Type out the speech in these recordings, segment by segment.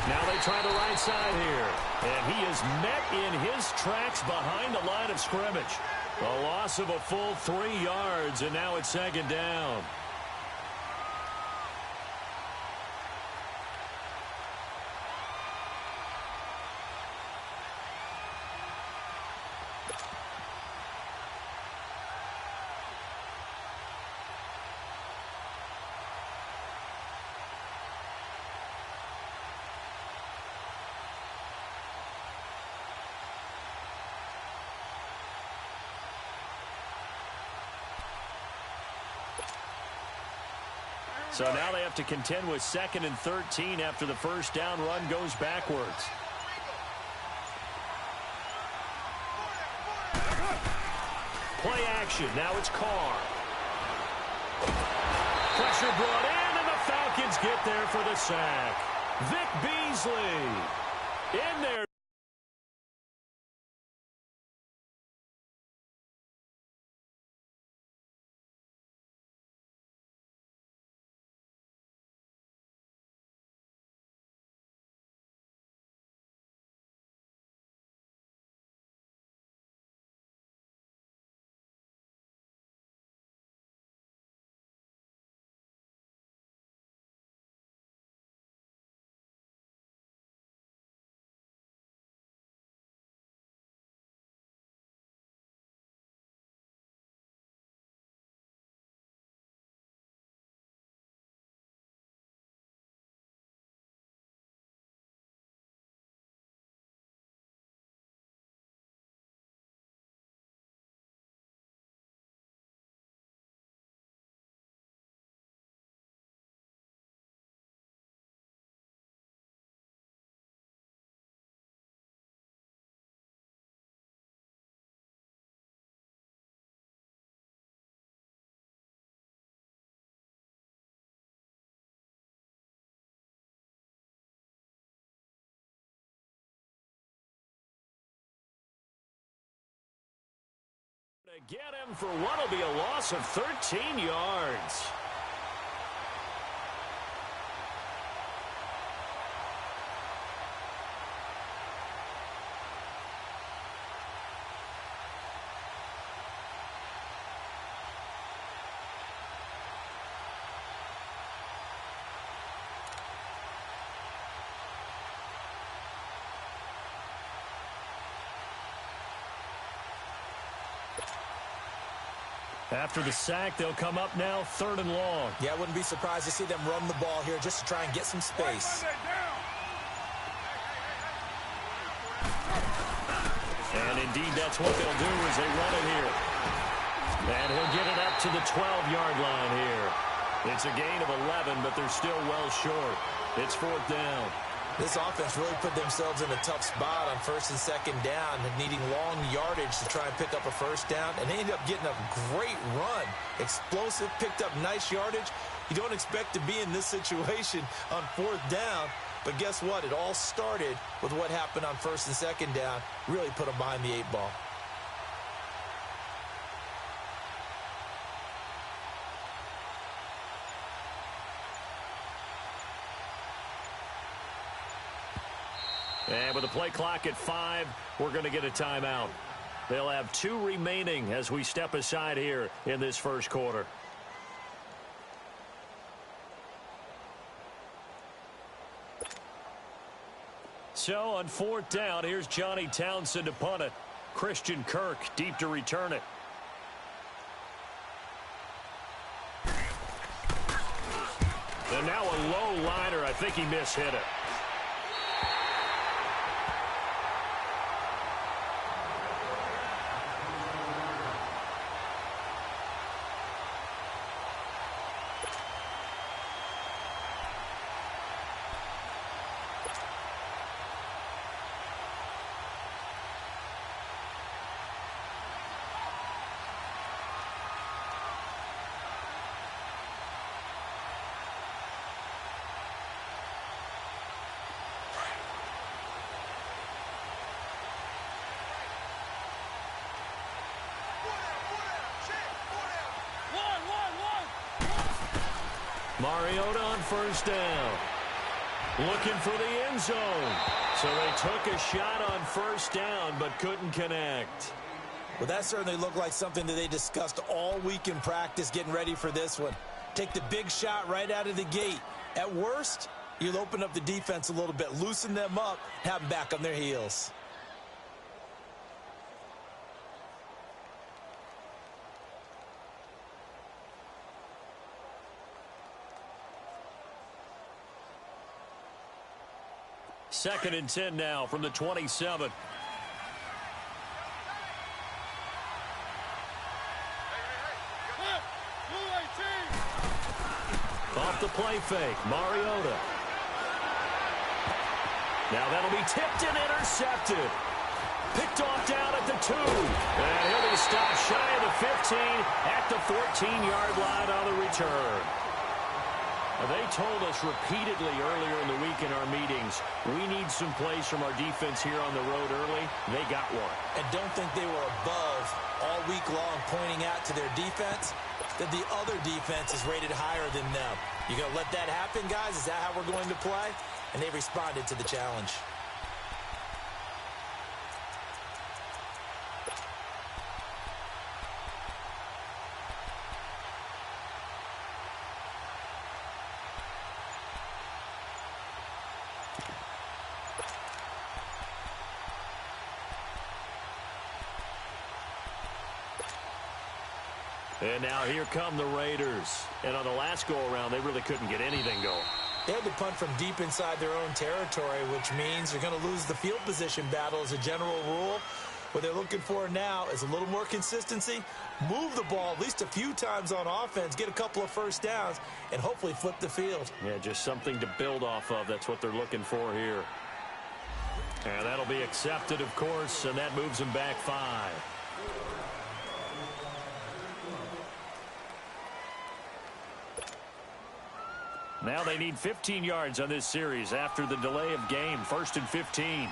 Now they try the right side here. And he is met in his tracks behind the line of scrimmage. A loss of a full 3 yards, and now it's second down. So now they have to contend with 2nd and 13 after the first down run goes backwards. Play action. Now it's Carr. Pressure brought in, and the Falcons get there for the sack. Vic Beasley in there. To get him for what will be a loss of 13 yards. After the sack, they'll come up now 3rd and long. Yeah, I wouldn't be surprised to see them run the ball here just to try and get some space. And indeed, that's what they'll do as they run it here. And he'll get it up to the 12-yard line here. It's a gain of 11, but they're still well short. It's 4th down. This offense really put themselves in a tough spot on 1st and 2nd down, needing long yardage to try and pick up a first down, and they ended up getting a great run. Explosive, picked up nice yardage. You don't expect to be in this situation on 4th down, but guess what? It all started with what happened on 1st and 2nd down. Really put them behind the 8 ball. And with the play clock at 5, we're going to get a timeout. They'll have 2 remaining as we step aside here in this first quarter. So on 4th down, here's Johnny Townsend to punt it. Christian Kirk deep to return it. And now a low liner. I think he mishit it. Mariota on first down. Looking for the end zone. So they took a shot on first down but couldn't connect. Well, that certainly looked like something that they discussed all week in practice getting ready for this one. Take the big shot right out of the gate. At worst, you'll open up the defense a little bit, loosen them up, have them back on their heels. Second and 10 now from the 27. Off the play fake, Mariota. Now that'll be tipped and intercepted. Picked off down at the 2. And he'll be stopped shy of the 15 at the 14-yard line on the return. Now, they told us repeatedly earlier in the week in our meetings, we need some plays from our defense here on the road early. They got one. And don't think they were above all week long pointing out to their defense that the other defense is rated higher than them. You going to let that happen, guys? Is that how we're going to play? And they responded to the challenge. And now here come the Raiders. And on the last go-around, they really couldn't get anything going. They had to punt from deep inside their own territory, which means you're going to lose the field position battle as a general rule. What they're looking for now is a little more consistency, move the ball at least a few times on offense, get a couple of first downs, and hopefully flip the field. Yeah, just something to build off of. That's what they're looking for here. And that'll be accepted, of course, and that moves them back 5. Now they need 15 yards on this series after the delay of game. 1st and 15.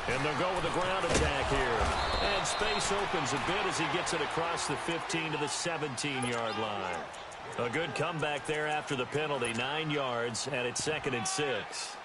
And they'll go with a ground attack here. And space opens a bit as he gets it across the 15 to the 17-yard line. A good comeback there after the penalty. 9 yards, and it's 2nd and 6.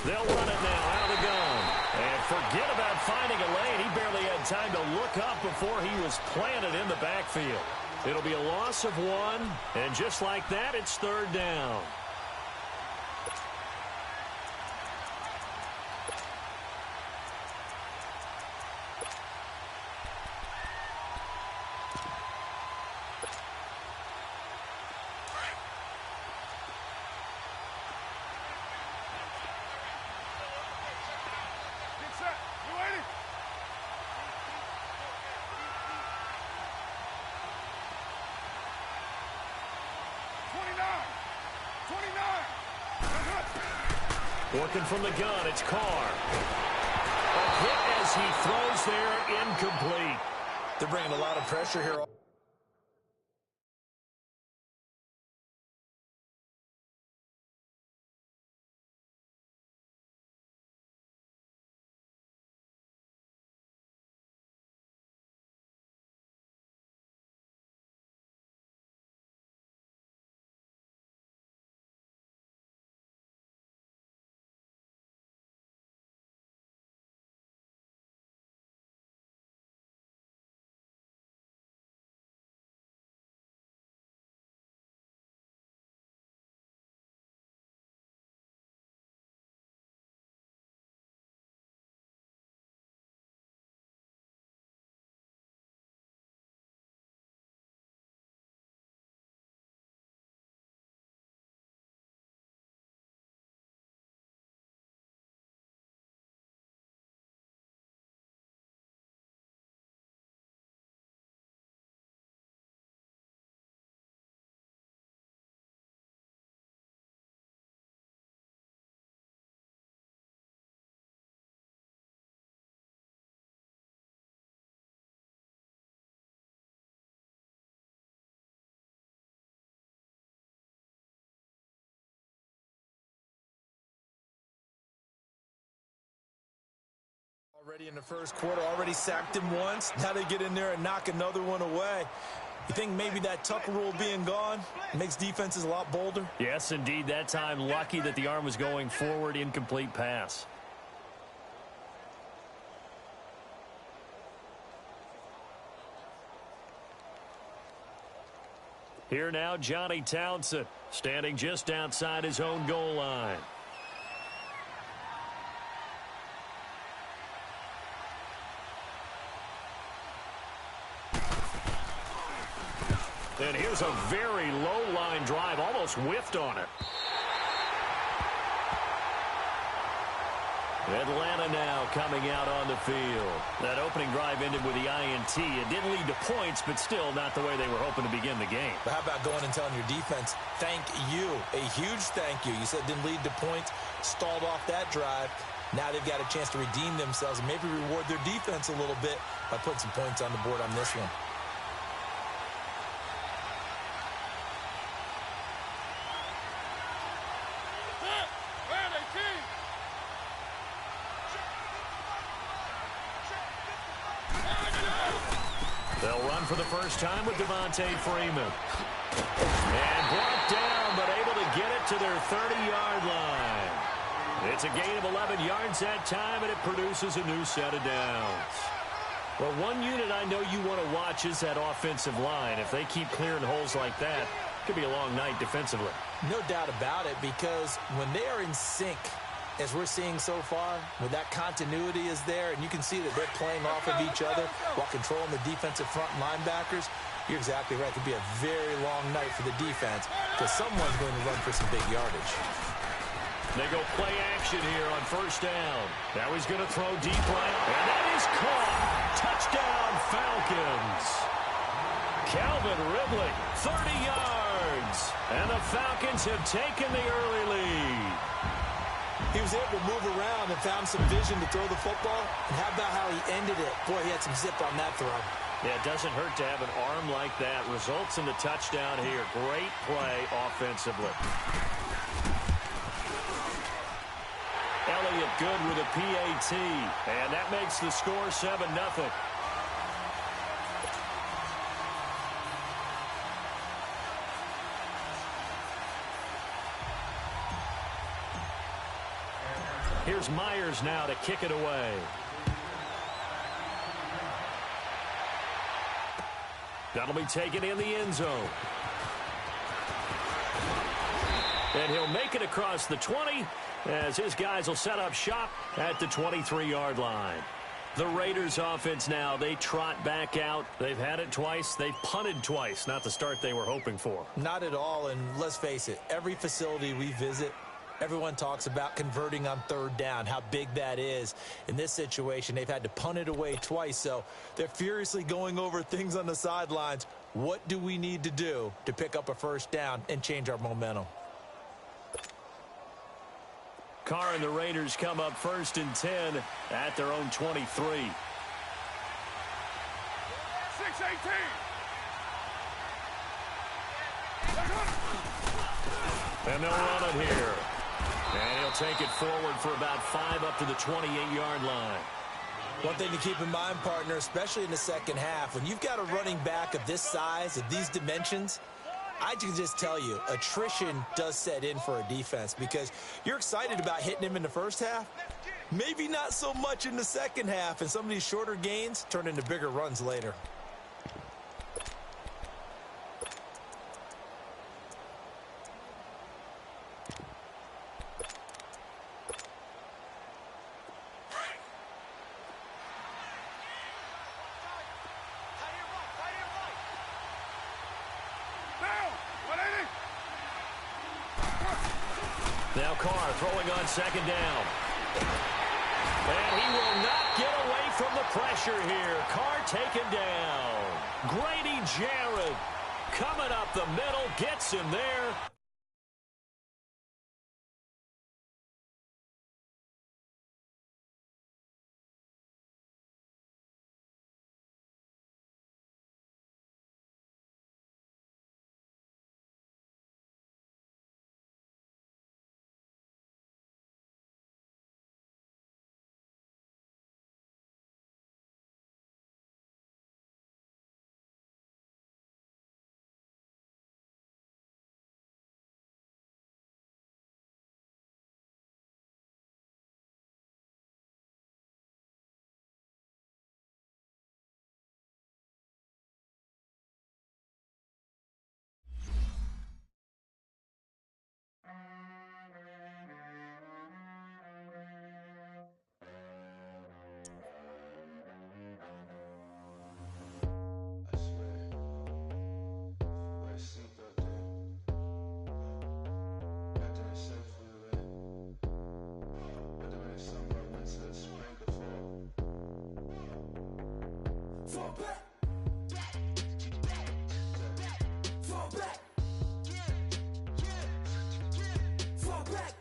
They'll run it now out of the gun. And forget about finding a lane. He barely had time to look up before he was planted in the backfield. It'll be a loss of 1. And just like that, it's 3rd down. Working from the gun, it's Carr. A hit as he throws there, incomplete. They're bringing a lot of pressure here. Already in the first quarter, already sacked him once. Now they get in there and knock another one away. You think maybe that Tucker rule being gone makes defenses a lot bolder? Yes, indeed. That time, lucky that the arm was going forward, incomplete pass. Here now, Johnny Townsend, standing just outside his own goal line. And here's a very low line drive, almost whiffed on it. Atlanta now coming out on the field. That opening drive ended with the INT. It didn't lead to points, but still not the way they were hoping to begin the game. But how about going and telling your defense, thank you, a huge thank you. You said it didn't lead to points, stalled off that drive. Now they've got a chance to redeem themselves and maybe reward their defense a little bit by putting some points on the board on this one. They'll run for the first time with Devontae Freeman. And brought down, but able to get it to their 30-yard line. It's a gain of 11 yards that time, and it produces a new set of downs. Well, one unit I know you want to watch is that offensive line. If they keep clearing holes like that, it could be a long night defensively. No doubt about it, because when they are in sync, as we're seeing so far, when that continuity is there, and you can see that they're playing off of each other while controlling the defensive front linebackers, you're exactly right. It could be a very long night for the defense because someone's going to run for some big yardage. They go play action here on first down. Now he's going to throw deep right, and that is caught. Touchdown, Falcons. Calvin Ridley, 30 yards. And the Falcons have taken the early lead. He was able to move around and found some vision to throw the football. And how about how he ended it? Boy, he had some zip on that throw. Yeah, it doesn't hurt to have an arm like that. Results in the touchdown here. Great play offensively. Elliott good with a PAT. And that makes the score 7-0. Here's Myers now to kick it away. That'll be taken in the end zone. And he'll make it across the 20 as his guys will set up shop at the 23-yard line. The Raiders offense now, they trot back out. They've had it twice. They've punted twice. Not the start they were hoping for. Not at all, and let's face it, every facility we visit, everyone talks about converting on third down, how big that is. In this situation, they've had to punt it away twice, so they're furiously going over things on the sidelines. What do we need to do to pick up a first down and change our momentum? Carr and the Raiders come up 1st and 10 at their own 23. 6-18. And they'll run it here. And he'll take it forward for about 5 up to the 28-yard line. One thing to keep in mind, partner, especially in the second half, when you've got a running back of this size, of these dimensions, I can just tell you, attrition does set in for a defense because you're excited about hitting him in the first half. Maybe not so much in the second half, and some of these shorter gains turn into bigger runs later. Now Carr throwing on second down. And he will not get away from the pressure here. Carr taken down. Grady Jarrett coming up the middle, gets him there. Fall back. Fall back. Fall back.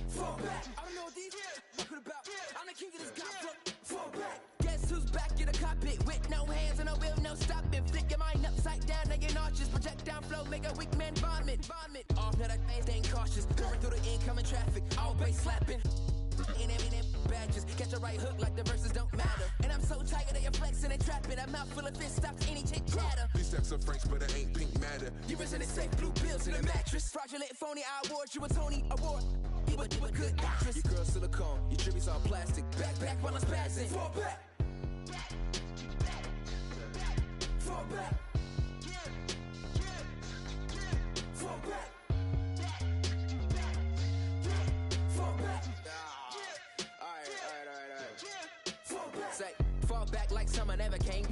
Fall back. I don't know what these talking about. I'm the king of this gospel. Fall back. Guess who's back in the cockpit with no hands and no wheel, no stopping. Flip your mind upside down, now you're nauseous. Project down flow, make a weak man vomit. Off, now that man staying cautious. Going through the incoming traffic, all bass slapping. And every badges, catch a right hook like the verses don't matter. And I'm so tired of your flexing and trapping. A mouth full of fists stops any chit chatter. These stacks are French, but it ain't pink matter. You in safe blue pills in a mattress. Fraudulent, phony, I award you a Tony Award. You a good actress. Your girl silicone, your tributes all plastic. Back while I'm spazzing. Fall back. Fall back. Fall back. Fall back. Alright. Fall back. Say, fall back like summer never came.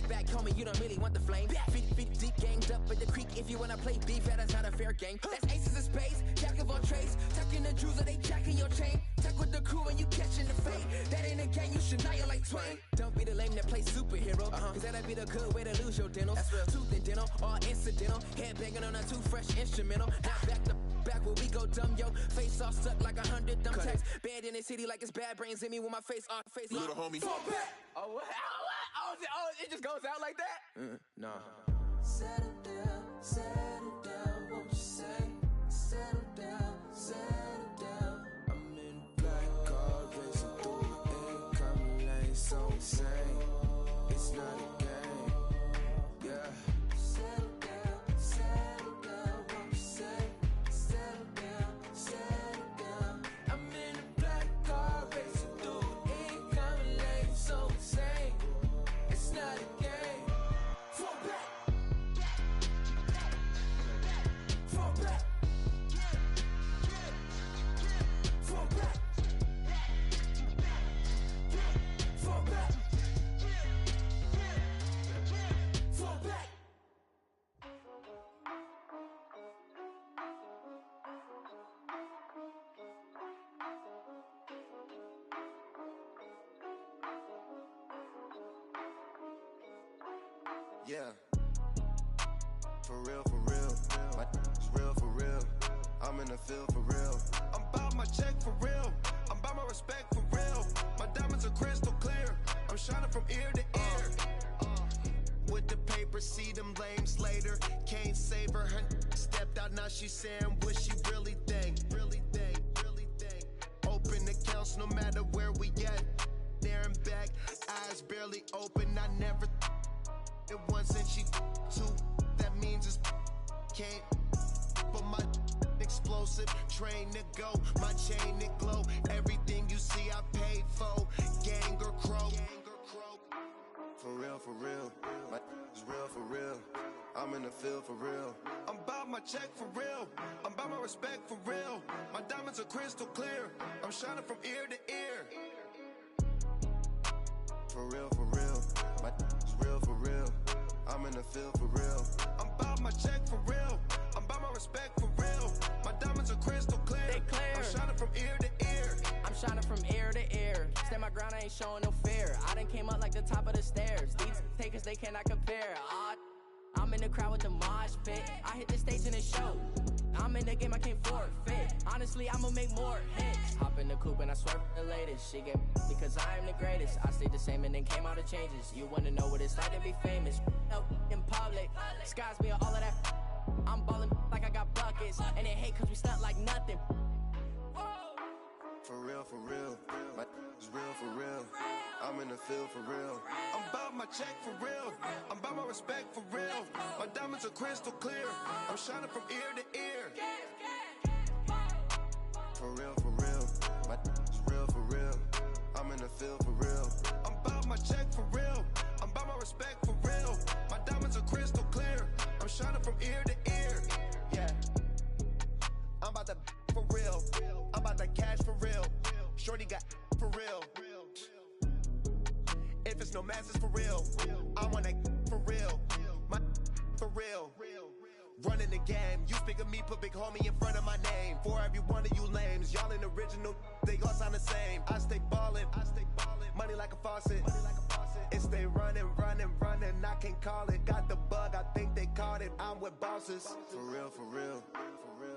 Back, homie, you don't really want the flame. Feet deep, ganged up at the creek. If you wanna play beef, that is not a fair game. That's aces of spades, jack of all trades. Tucking the jewels, or they jacking your chain. Tuck with the crew and you catching the fade. That ain't a game, you should know you like Twain. Don't be the lame that plays superhero. Cause that'd be the good way to lose your dentals. That's real. Tooth and dental, all incidental. Head banging on a too fresh instrumental. Now back to back where we go dumb, yo. Face all stuck like 100 dumb tacks. Banned in the city like it's bad brains in me with my face on face. Little homie. Fall back. Oh, it just goes out like that? Nah. Settle down, won't you say? Settle down. I'm in a black car, racing through the incoming lane, so insane. It's not a game, yeah. Settle down, won't you say? Settle down. I'm in a black car, racing through the incoming lane, so insane. It's not a game. Fall back. Fall back. Fall back. Fall back. Fall back. Yeah. For real. My is real for real. I'm in the field for real. I'm about my check for real. I'm about my respect for real. My diamonds are crystal clear. I'm shining from ear to ear. With the paper, see them lames later. Can't save her. Her stepped out, now she's saying what she really think. Open accounts no matter where we at. There and back, eyes barely open. I never it once and she two. That means it's can't. But my explosive train to go, my chain to glow. Everything you see I paid for. Gang or crow. For real. My is real for real. I'm in the field for real. I'm about my check for real. I'm about my respect for real. My diamonds are crystal clear. I'm shining from ear to ear. For real. My is real for real. I'm in the field for real. I'm about my check for real. I'm about my respect for real. My diamonds are crystal clear. They clear. I'm shining from ear to ear. I'm shining from ear to ear. Stand my ground, I ain't showing no fear. I done came up like the top of the stairs. These takers, they cannot compare. I'm in the crowd with the mosh pit. I hit the stage in the show. I'm in the game, I can't forfeit. Honestly, I'ma make more hits. Hop in the coupe and I swerve the latest. She get because I am the greatest. I stayed the same and then came out of changes. You wanna know what it's like to be famous? No, in public, skies me all of that. I'm ballin' like I got buckets. And they hate cause we stunt like nothing. For real. My is real for real. I'm in the field for real. I'm about my check for real. I'm about my respect for real. My diamonds are crystal clear. I'm shining from ear to ear. For real. My is real for real. I'm in the field for real. I'm about my check for real. I'm about my respect for real. My diamonds are crystal clear. I'm shining from ear to ear. Yeah. I'm about to for real. I'm about to cash for real. Shorty got for real. If it's no masses for real, I want that for real. My for real. Running the game. You speak of me, put big homie in front of my name. For every one of you lames, y'all ain't original, they all sound the same. I stay ballin'. money like a faucet. It's they running, I can't call it. Got the bug, I think they caught it. I'm with bosses. For real,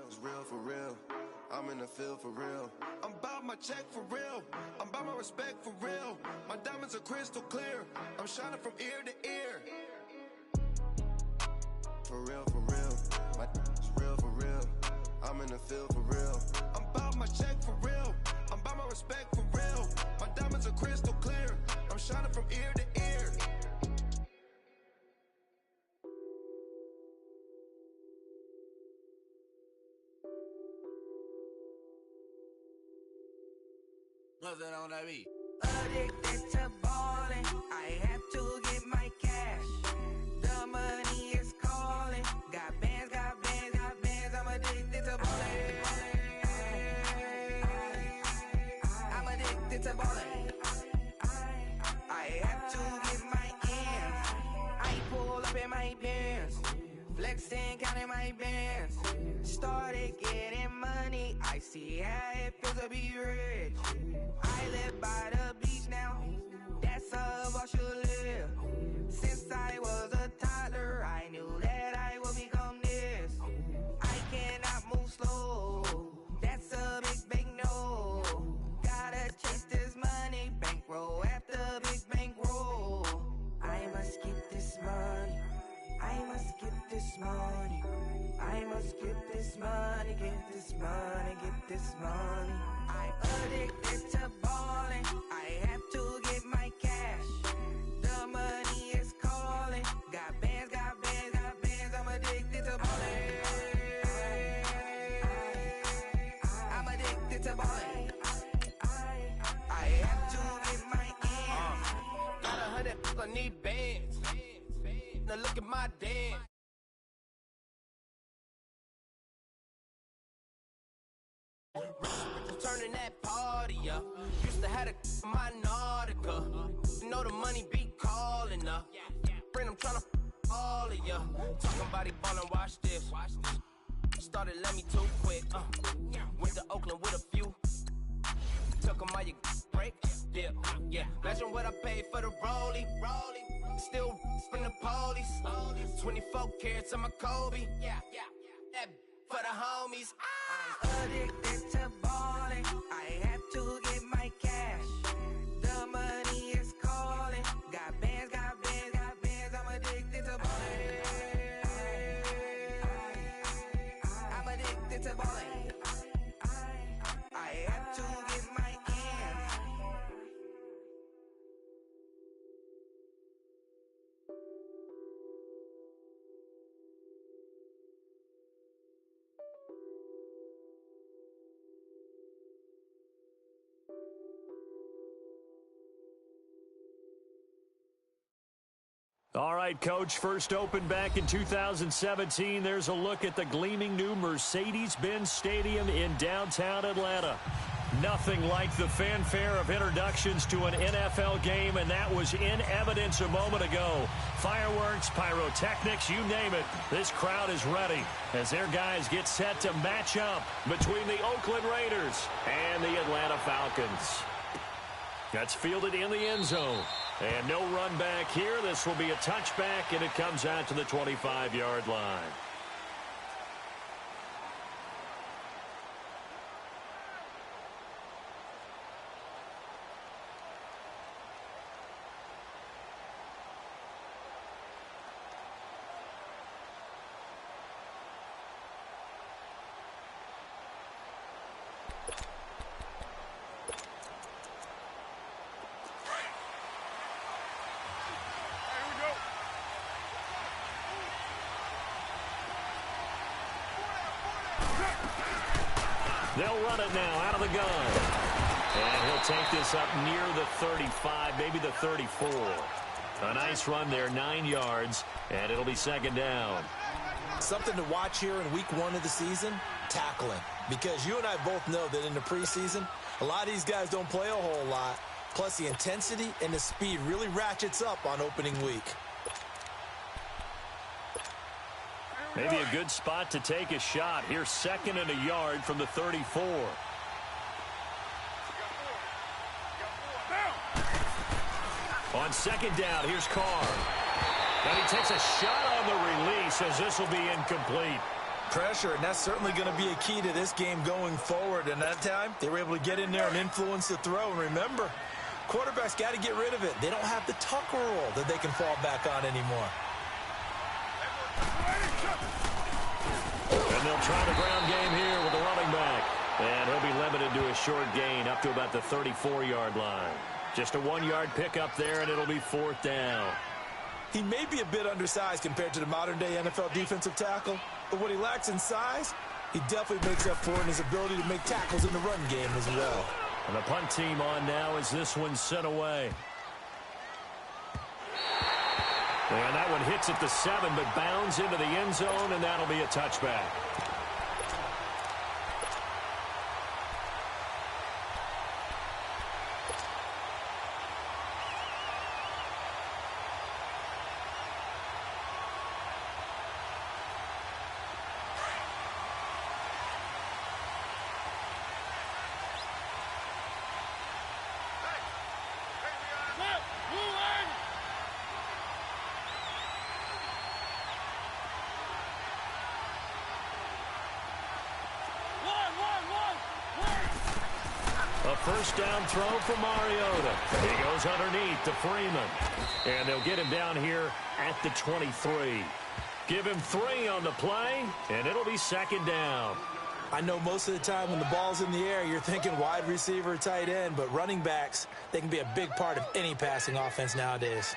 it's real for real. I'm in the field for real. I'm about my check for real. I'm about my respect for real. My diamonds are crystal clear. I'm shining from ear to ear. For real, my it's real for real. I'm in the field for real. I'm about my check for real. I'm about my respect for real. My diamonds are crystal clear. I'm shining from ear to ear. Nothing on that beat. Addicted to ballin', I have to get my cash. The money is calling. Got bands, I'm addicted to ballin'. I'm addicted to ballin'. I have to get my ends. I pull up in my pants, flexing, counting my bands. Started getting money, I see how it feels to be rich. I live by the beach now, that's how I should live. Since I was a toddler, I knew that I would become this. I cannot move slow, that's a big no. Gotta chase this money, bankroll after big bankroll. I must get this money, I must get this money. I must get this money, get this money, get this money. I'm addicted to ballin', I have to get my cash. The money is calling. Got bands, I'm addicted to ballin'. I'm addicted to ballin'. I have to get my ends. Got 100, I need bands. Now look at my dance. Turning that party up. Used to have a my Nautica. You know the money be calling up. Friend, I'm tryna all of ya. Talking about ballin', watch this. Started let me too quick. Went to Oakland with a few. Took 'em out your break. Yeah. Imagine what I paid for the rollie. Still from the police. 24 carats on my Kobe. That for the homies. I'm addicted to ballin', I have to get my cash. The money is calling. Got bands, I'm addicted to ballin'. I'm addicted to ballin'. I have to get my ends. All right, Coach, first opened back in 2017. There's a look at the gleaming new Mercedes-Benz Stadium in downtown Atlanta. Nothing like the fanfare of introductions to an NFL game, and that was in evidence a moment ago. Fireworks, pyrotechnics, you name it. This crowd is ready as their guys get set to match up between the Oakland Raiders and the Atlanta Falcons. That's fielded in the end zone. And no run back here. This will be a touchback, and it comes out to the 25-yard line. They'll run it now out of the gun. And he'll take this up near the 35, maybe the 34. A nice run there, 9 yards, and it'll be second down. Something to watch here in week 1 of the season, tackling. Because you and I both know that in the preseason, a lot of these guys don't play a whole lot. Plus, the intensity and the speed really ratchets up on opening week. Maybe a good spot to take a shot. Here's second and a yard from the 34. On second down, here's Carr. And he takes a shot on the release as this will be incomplete. Pressure, and that's certainly going to be a key to this game going forward. And that time, they were able to get in there and influence the throw. And remember, quarterbacks got to get rid of it. They don't have the tucker roll that they can fall back on anymore. And they'll try the ground game here with the running back. And he'll be limited to a short gain up to about the 34-yard line. Just a 1-yard pickup there, and it'll be 4th down. He may be a bit undersized compared to the modern-day NFL defensive tackle, but what he lacks in size, he definitely makes up for in his ability to make tackles in the run game as well. And the punt team on now as this one's sent away. And that one hits at the 7, but bounds into the end zone, and that'll be a touchback. A first down throw for Mariota. He goes underneath to Freeman. And they'll get him down here at the 23. Give him 3 on the play, and it'll be 2nd down. I know most of the time when the ball's in the air, you're thinking wide receiver, tight end, but running backs, they can be a big part of any passing offense nowadays.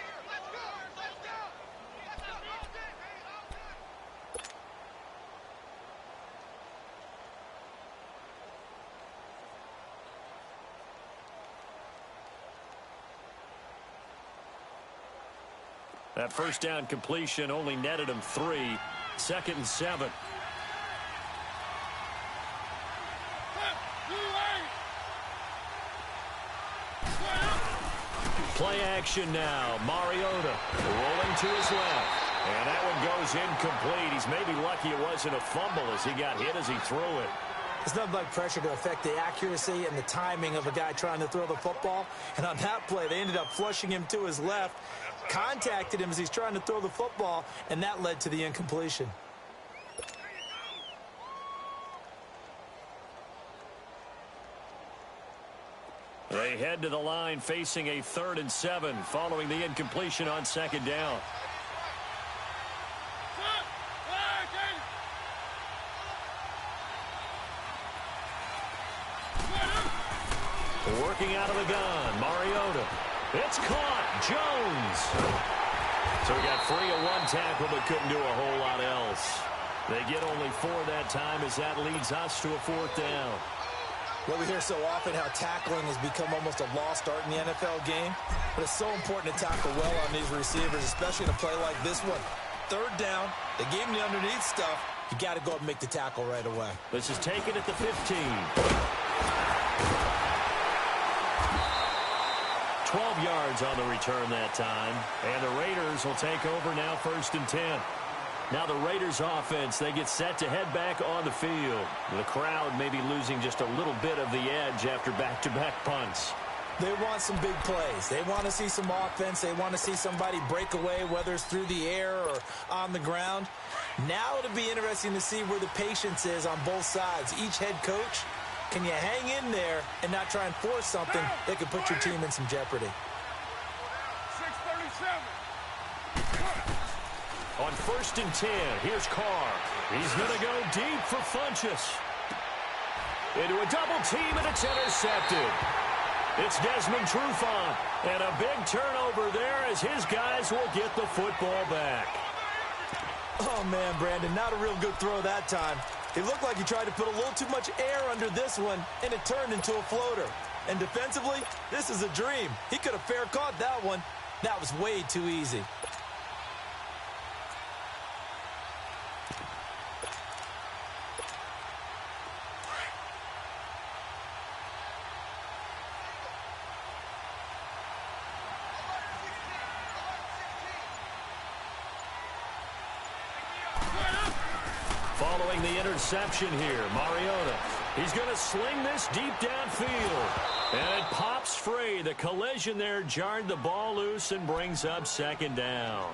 That first down completion only netted him 3. 2nd and 7. Play action now. Mariota rolling to his left. And that one goes incomplete. He's maybe lucky it wasn't a fumble as he got hit as he threw it. It's nothing like pressure to affect the accuracy and the timing of a guy trying to throw the football. And on that play, they ended up flushing him to his left, contacted him as he's trying to throw the football, and that led to the incompletion. They head to the line facing a 3rd and 7 following the incompletion on 2nd down. Working out of the gun, Mariota. It's caught, Jones. So we got 3 of 1 tackle, but couldn't do a whole lot else. They get only 4 that time as that leads us to a 4th down. Well, we hear so often how tackling has become almost a lost art in the NFL game, but it's so important to tackle well on these receivers, especially in a play like this one. 3rd down, they gave him the underneath stuff. You got to go up and make the tackle right away. This is taken at the 15. 12 yards on the return that time. And the Raiders will take over now 1st and 10. Now the Raiders offense, they get set to head back on the field. The crowd may be losing just a little bit of the edge after back-to-back punts. They want some big plays. They want to see some offense. They want to see somebody break away, whether it's through the air or on the ground. Now it'll be interesting to see where the patience is on both sides. Each head coach, can you hang in there and not try and force something that could put your team in some jeopardy? 637. On 1st and 10, here's Carr. He's going to go deep for Funchess. Into a double team, and it's intercepted. It's Desmond Trufant, and a big turnover there as his guys will get the football back. Oh, man, Brandon, not a real good throw that time. It looked like he tried to put a little too much air under this one, and it turned into a floater. And defensively, this is a dream. He could have fair caught that one. That was way too easy. Following the interception here, Mariota He's going to sling this deep downfield. And it pops free. The collision there jarred the ball loose and brings up second down.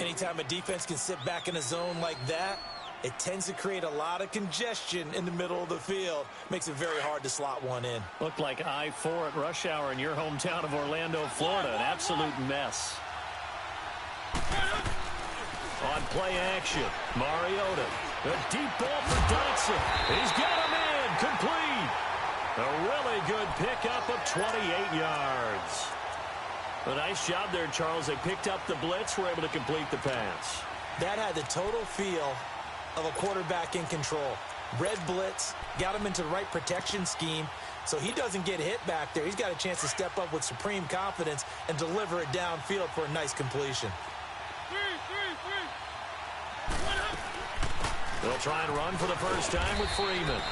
Anytime a defense can sit back in a zone like that, it tends to create a lot of congestion in the middle of the field. Makes it very hard to slot one in. Looked like I-4 at rush hour in your hometown of Orlando, Florida. An absolute mess. On play action, Mariota. A deep ball for Dotson. He's got him in. Complete. A really good pickup of 28 yards. A nice job there, Charles. They picked up the blitz, were able to complete the pass. That had the total feel of a quarterback in control. Red blitz, got him into the right protection scheme, so he doesn't get hit back there. He's got a chance to step up with supreme confidence and deliver it downfield for a nice completion. They'll try and run for the first time with Freeman.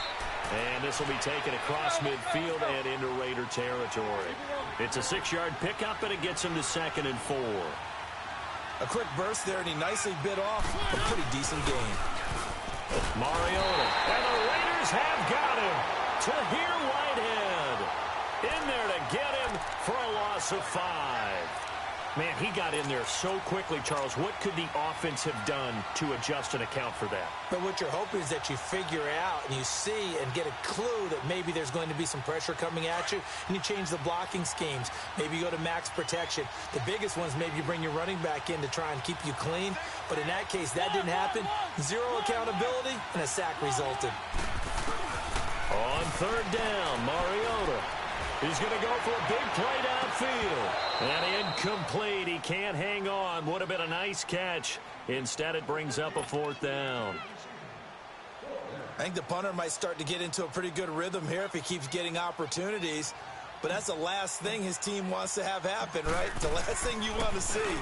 And this will be taken across midfield and into Raider territory. It's a 6-yard pickup, and it gets him to 2nd and 4. A quick burst there, and he nicely bit off a pretty decent gain. Mariota, and the Raiders have got him. Tahir Whitehead in there to get him for a loss of 5. Man, he got in there so quickly, Charles. What could the offense have done to adjust and account for that? But what you're hoping is that you figure out and you see and get a clue that maybe there's going to be some pressure coming at you, and you change the blocking schemes. Maybe you go to max protection. The biggest ones, maybe you bring your running back in to try and keep you clean. But in that case, that didn't happen. Zero accountability, and a sack resulted. On 3rd down, Mariota. He's going to go for a big play downfield. And incomplete. He can't hang on. Would have been a nice catch. Instead, it brings up a 4th down. I think the punter might start to get into a pretty good rhythm here if he keeps getting opportunities. But that's the last thing his team wants to have happen, right? The last thing you want to see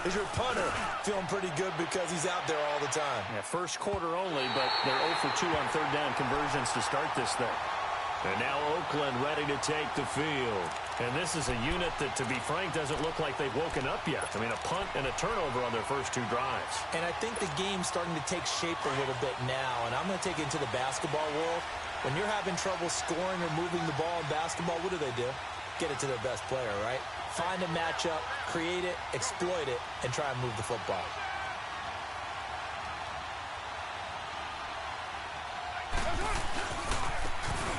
is your punter feeling pretty good because he's out there all the time. Yeah, first quarter only, but they're 0 for 2 on 3rd down conversions to start this thing. And now Oakland ready to take the field. And this is a unit that, to be frank, doesn't look like they've woken up yet. I mean, a punt and a turnover on their first 2 drives. And I think the game's starting to take shape a little bit now. And I'm going to take it into the basketball world. When you're having trouble scoring or moving the ball in basketball, what do? Get it to their best player, right? Find a matchup, create it, exploit it, and try and move the football.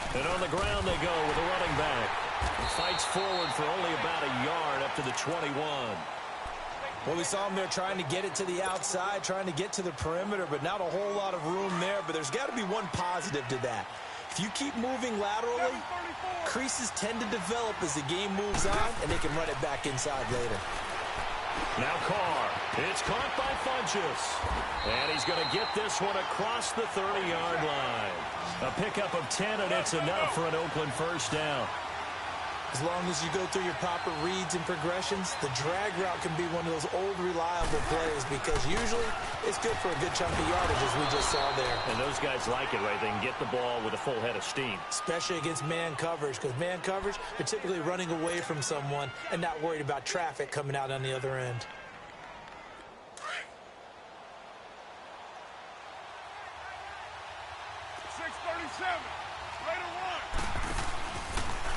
And on the ground they go with a running back. Fights forward for only about a yard up to the 21. Well, we saw him there trying to get it to the outside, trying to get to the perimeter, but not a whole lot of room there. But there's got to be one positive to that. If you keep moving laterally, creases tend to develop as the game moves on, and they can run it back inside later. Now Carr. It's caught by Funchess. And he's going to get this one across the 30-yard line. A pickup of 10, and it's enough for an Oakland first down. As long as you go through your proper reads and progressions, the drag route can be one of those old reliable plays because usually it's good for a good chunk of yardage, as we just saw there. And those guys like it, right? They can get the ball with a full head of steam. Especially against man coverage, because man coverage, they're typically running away from someone and not worried about traffic coming out on the other end.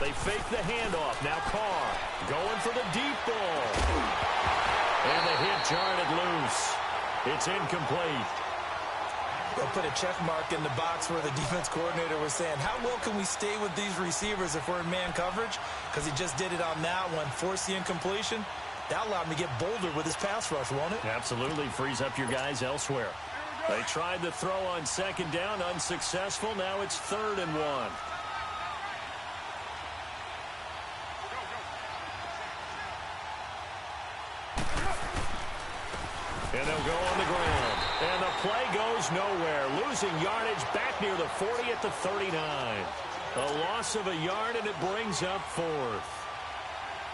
They fake the handoff. Now Carr going for the deep ball. And the hit jarred it loose. It's incomplete. They'll put a check mark in the box where the defense coordinator was saying, how well can we stay with these receivers if we're in man coverage? Because he just did it on that one. Force the incompletion. That allowed him to get bolder with his pass rush, won't it? Absolutely. Frees up your guys elsewhere. They tried the throw on 2nd down. Unsuccessful. Now it's 3rd and 1. And they'll go on the ground. And the play goes nowhere. Losing yardage back near the 40 at the 39. A loss of a yard, and it brings up 4th.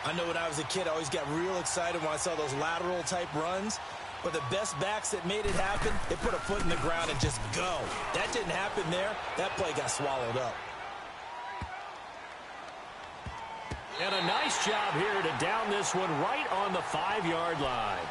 I know when I was a kid, I always got real excited when I saw those lateral type runs. But the best backs that made it happen, they put a foot in the ground and just go. That didn't happen there. That play got swallowed up. And a nice job here to down this one right on the 5-yard line.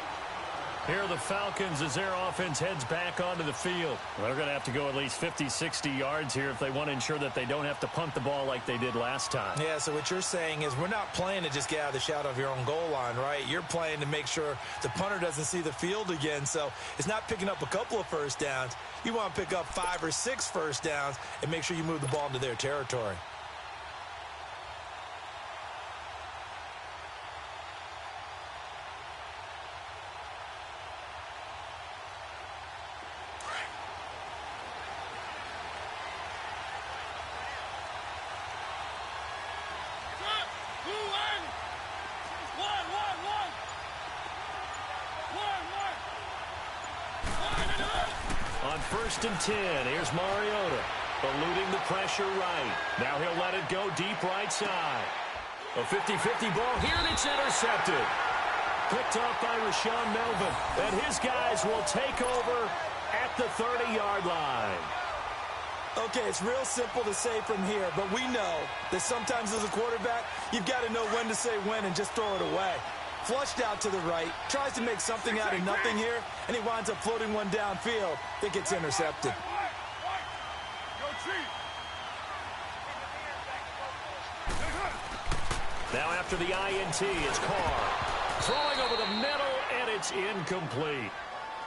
Here are the Falcons as their offense heads back onto the field. They're going to have to go at least 50, 60 yards here if they want to ensure that they don't have to punt the ball like they did last time. Yeah, so what you're saying is we're not playing to just get out of the shadow of your own goal line, right? You're playing to make sure the punter doesn't see the field again. So it's not picking up a couple of first downs. You want to pick up 5 or 6 first downs and make sure you move the ball into their territory. On 1st and 10, here's Mariota, eluding the pressure right. Now he'll let it go deep right side. A 50-50 ball here that's intercepted. Picked off by Rashawn Melvin. And his guys will take over at the 30-yard line. Okay, it's real simple to say from here, but we know that sometimes as a quarterback, you've got to know when to say when and just throw it away. Flushed out to the right, tries to make something out of nothing here, and he winds up floating one downfield that gets intercepted. Now after the INT, it's Carr. Throwing over the middle, and it's incomplete.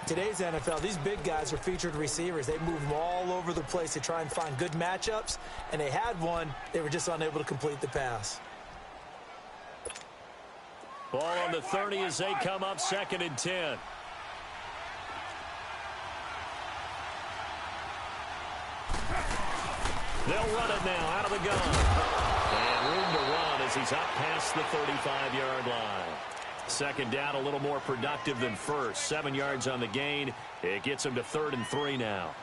Today's NFL, these big guys are featured receivers. They move them all over the place to try and find good matchups, and they had one. They were just unable to complete the pass. Ball on the 30 as they come up 2nd and 10. They'll run it now out of the gun. And room to run as he's up past the 35-yard line. 2nd down, a little more productive than first. 7 yards on the gain. It gets him to 3rd and 3 now.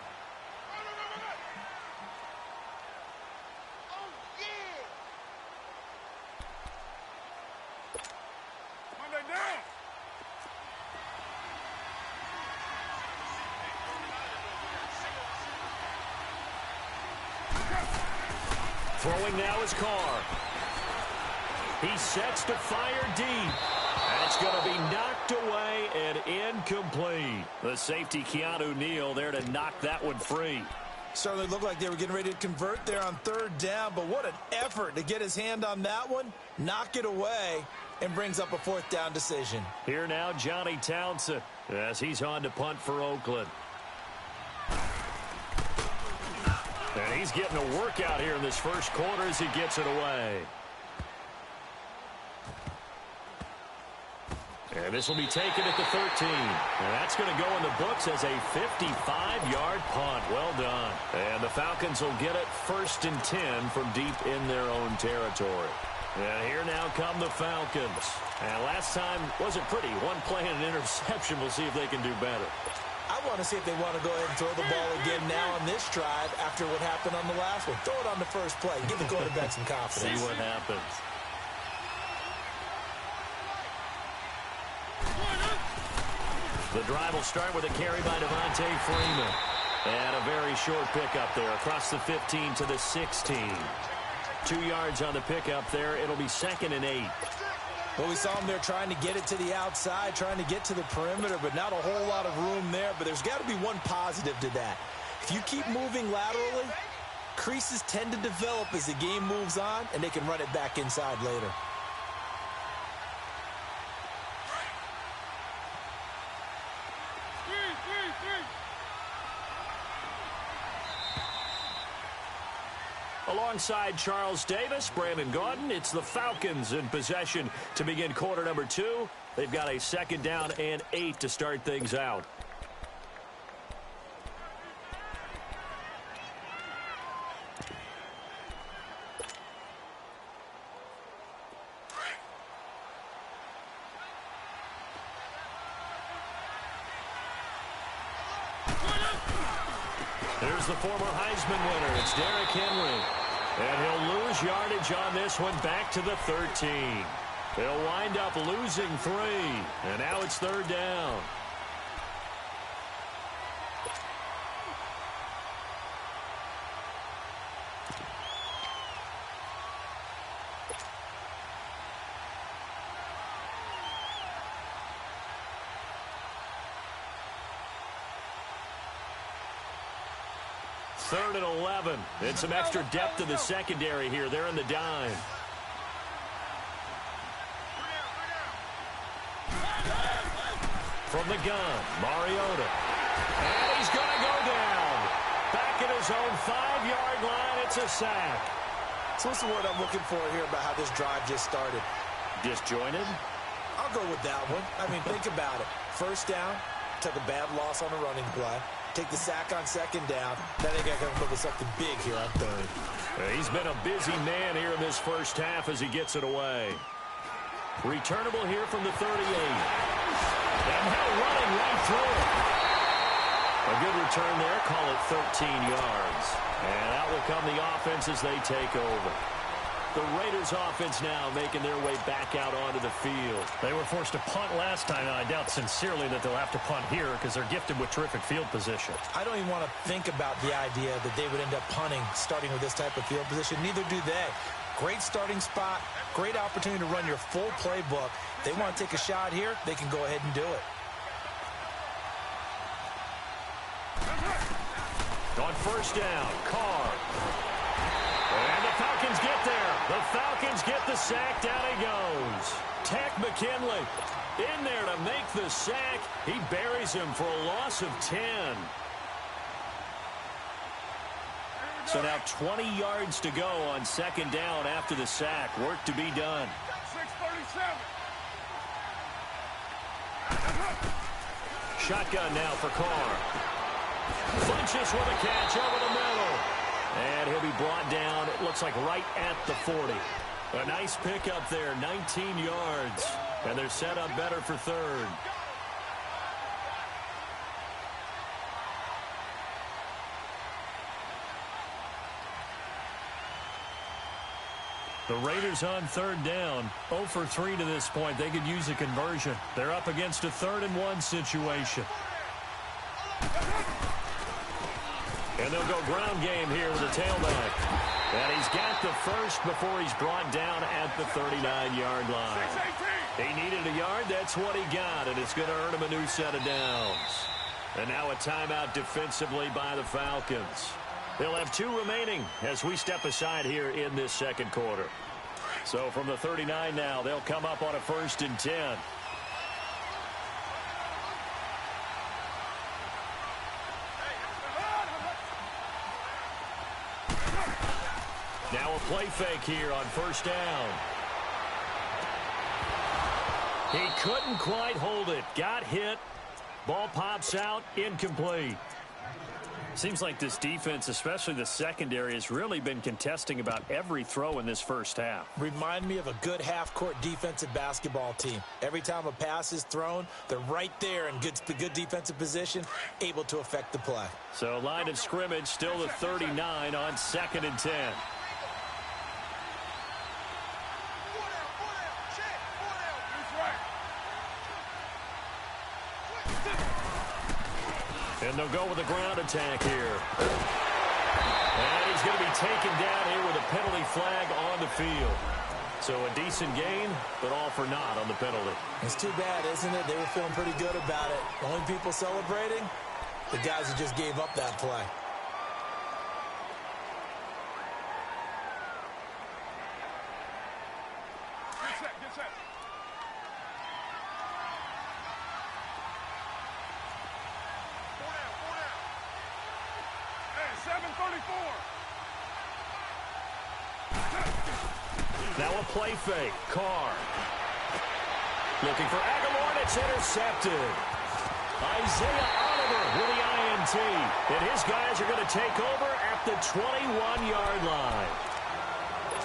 Throwing now is Carr. He sets to fire deep. That's going to be knocked away and incomplete. The safety, Keanu Neal, there to knock that one free. Certainly looked like they were getting ready to convert there on 3rd down, but what an effort to get his hand on that one, knock it away, and brings up a 4th down decision. Here now, Johnny Townsend, as he's on to punt for Oakland. And he's getting a workout here in this first quarter as he gets it away. And this will be taken at the 13. And that's going to go in the books as a 55-yard punt. Well done. And the Falcons will get it 1st and 10 from deep in their own territory. And here now come the Falcons. And last time wasn't pretty. One play and an interception. We'll see if they can do better. I want to see if they want to go ahead and throw the ball again now on this drive after what happened on the last one. Throw it on the first play. Give the quarterback some confidence. See what happens. The drive will start with a carry by Devontae Freeman. And a very short pickup there across the 15 to the 16. 2 yards on the pickup there. It'll be 2nd and 8. Well, we saw him there trying to get it to the outside, trying to get to the perimeter, but not a whole lot of room there. But there's got to be one positive to that. If you keep moving laterally, creases tend to develop as the game moves on, and they can run it back inside later. Alongside Charles Davis, Brandon Gaudin, it's the Falcons in possession to begin quarter number 2. They've got a 2nd down and 8 to start things out. Here's the former Heisman winner. It's Derrick Henry. And he'll lose yardage on this one back to the 13. He'll wind up losing 3. And now it's 3rd down. 3rd and 11. And some extra depth in the secondary here. They're in the dime. From the gun, Mariota. And he's going to go down. Back at his own 5-yard line, it's a sack. So what's the word I'm looking for here about how this drive just started? Disjointed? I'll go with that one. I mean, think about it. First down, took a bad loss on a running play. Take the sack on 2nd down. Then they got to come up with something big here on 3rd. He's been a busy man here in this first half as he gets it away. Returnable here from the 38. And now running right through it. A good return there. Call it 13 yards. And out will come the offense as they take over. The Raiders offense now making their way back out onto the field. They were forced to punt last time, and I doubt sincerely that they'll have to punt here because they're gifted with terrific field position. I don't even want to think about the idea that they would end up punting starting with this type of field position. Neither do they. Great starting spot, great opportunity to run your full playbook. If they want to take a shot here, they can go ahead and do it. On 1st down, Carr. And the Falcons get there. The Falcons get the sack. Down he goes. Tack McKinley in there to make the sack. He buries him for a loss of 10. So now 20 yards to go on 2nd down after the sack. Work to be done. 6:37. Shotgun now for Carr. Bunches with a catch over the middle. And he'll be brought down, it looks like right at the 40. A nice pickup there, 19 yards. And they're set up better for 3rd. The Raiders on 3rd down, 0 for 3 to this point. They could use a conversion. They're up against a 3rd and 1 situation. And they'll go ground game here with the tailback. And he's got the first before he's brought down at the 39-yard line. He needed a yard. That's what he got, and it's going to earn him a new set of downs. And now a timeout defensively by the Falcons. They'll have 2 remaining as we step aside here in this 2nd quarter. So from the 39 now, they'll come up on a 1st and 10. Now a play fake here on 1st down. He couldn't quite hold it. Got hit. Ball pops out. Incomplete. Seems like this defense, especially the secondary, has really been contesting about every throw in this first half. Remind me of a good half-court defensive basketball team. Every time a pass is thrown, they're right there in good defensive position, able to affect the play. So line of scrimmage still the 39 on 2nd and 10. And they'll go with a ground attack here. And he's going to be taken down here with a penalty flag on the field. So a decent gain, but all for naught on the penalty. It's too bad, isn't it? They were feeling pretty good about it. The only people celebrating, the guys who just gave up that play. Get set. 7:34. Now a play fake. Carr. Looking for Aguilar, and it's intercepted. Isaiah Oliver with the INT. And his guys are going to take over at the 21-yard line.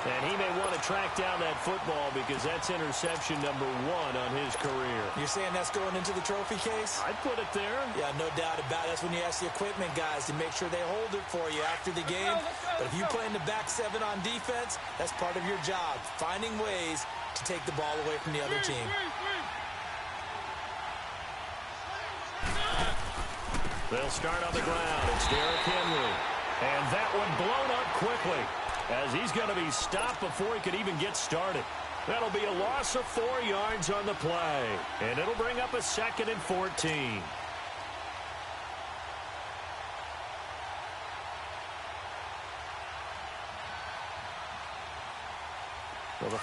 And he may want to track down that football because that's interception number 1 on his career. You're saying that's going into the trophy case? I'd put it there. Yeah, no doubt about it. That's when you ask the equipment guys to make sure they hold it for you after the game. But if you play in the back 7 on defense, that's part of your job, finding ways to take the ball away from the other team. They'll start on the ground. It's Derrick Henry. And that one blown up quickly, as he's going to be stopped before he could even get started. That'll be a loss of 4 yards on the play. And it'll bring up a 2nd and 14.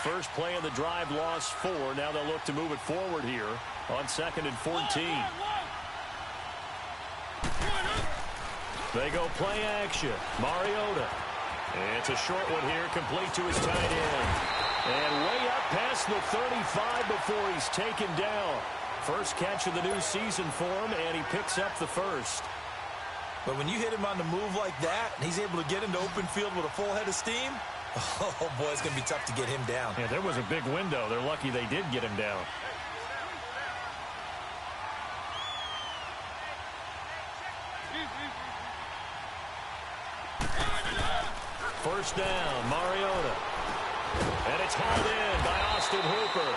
first play of the drive lost 4. Now they'll look to move it forward here on 2nd and 14. They go play action. Mariota. It's a short one here, complete to his tight end. And way up past the 35 before he's taken down. First catch of the new season for him, and he picks up the first. But when you hit him on the move like that, and he's able to get into open field with a full head of steam, oh, boy, it's going to be tough to get him down. Yeah, there was a big window. They're lucky they did get him down. First down, Mariota. And it's hauled in by Austin Hooper.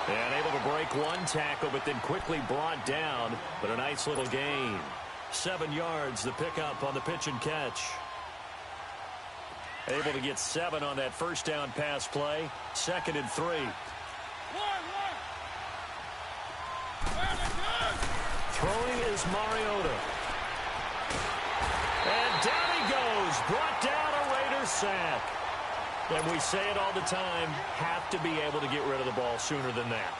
And able to break one tackle, but then quickly brought down. But a nice little gain. 7 yards, the pickup on the pitch and catch. Able to get 7 on that first down pass play. 2nd and 3. Throwing is Mariota. And down he goes. Brought down a Raiders sack. And we say it all the time, have to be able to get rid of the ball sooner than that.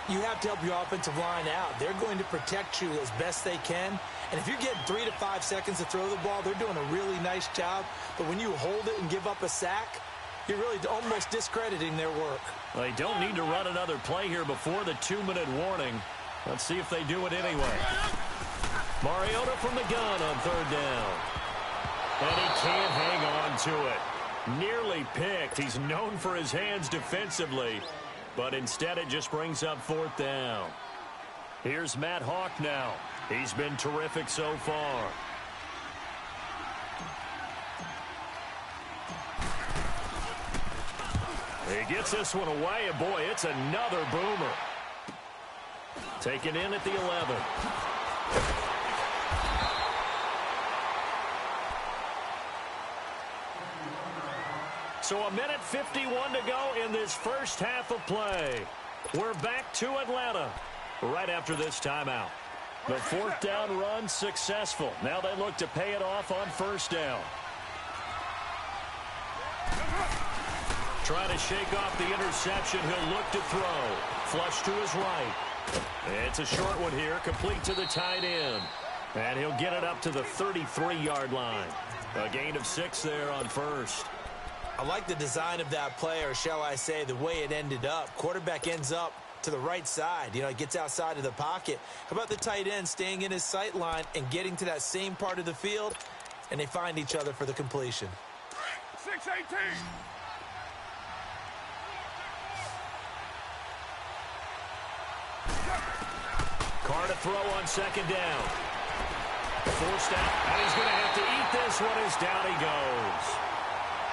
You have to help your offensive line out. They're going to protect you as best they can. And if you're getting 3 to 5 seconds to throw the ball, they're doing a really nice job. But when you hold it and give up a sack, you're really almost discrediting their work. They don't need to run another play here before the 2-minute warning. Let's see if they do it anyway. Mariota from the gun on 3rd down. And he can't hang on to it. Nearly picked. He's known for his hands defensively, but instead it just brings up 4th down. Here's Matt Hawk now. He's been terrific so far. He gets this one away, and boy, it's another boomer. Taken in at the 11. So 1:51 to go in this first half of play. We're back to Atlanta right after this timeout. The 4th down run successful. Now they look to pay it off on 1st down. Trying to shake off the interception. He'll look to throw. Flush to his right. It's a short one here, complete to the tight end. And he'll get it up to the 33-yard line. A gain of 6 there on 1st. I like the design of that play, or shall I say the way it ended up. Quarterback ends up to the right side. You know, he gets outside of the pocket. How about the tight end staying in his sight line and getting to that same part of the field, and they find each other for the completion. 6-18. Carr to throw on 2nd down. Forced out, and he's going to have to eat this one as down he goes.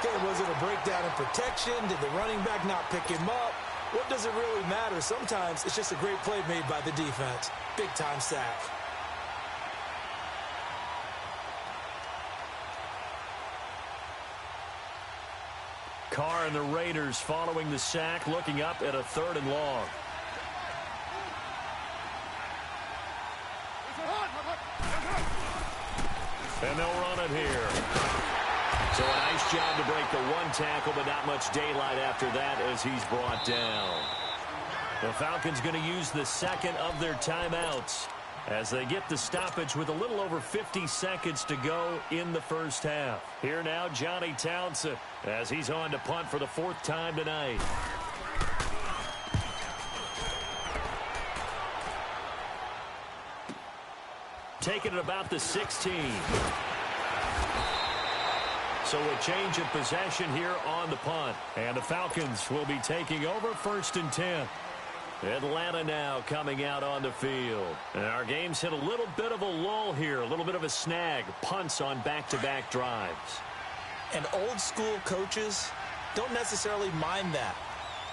Okay, was it a breakdown in protection? Did the running back not pick him up? What does it really matter? Sometimes it's just a great play made by the defense. Big-time sack. Carr and the Raiders following the sack, looking up at a 3rd and long. And they'll run it here. So a nice job to break the 1 tackle, but not much daylight after that as he's brought down. The Falcons going to use the 2nd of their timeouts as they get the stoppage with a little over 50 seconds to go in the first half. Here now, Johnny Townsend, as he's on to punt for the 4th time tonight. Taking it about the 16. So a change of possession here on the punt. And the Falcons will be taking over 1st and 10. Atlanta now coming out on the field. And our game's hit a little bit of a lull here, a little bit of a snag. Punts on back-to-back drives. And old-school coaches don't necessarily mind that.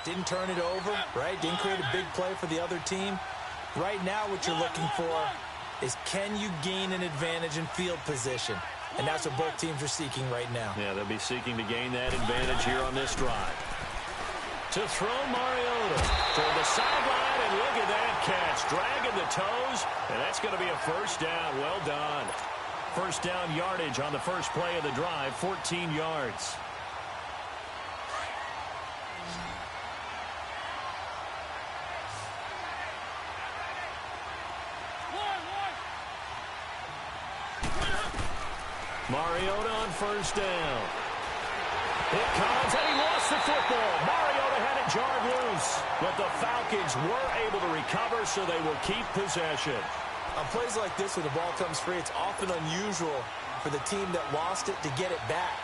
Didn't turn it over, right? Didn't create a big play for the other team. Right now what you're looking for is, can you gain an advantage in field position? And that's what both teams are seeking right now. Yeah, they'll be seeking to gain that advantage here on this drive. To throw Mariota toward the sideline, and look at that catch. Dragging the toes, and that's going to be a 1st down. Well done. 1st down yardage on the first play of the drive, 14 yards. Mariota on first down. It comes, and he lost the football. Mariota had it jarred loose, but the Falcons were able to recover, so they will keep possession. On plays like this, when the ball comes free, it's often unusual for the team that lost it to get it back,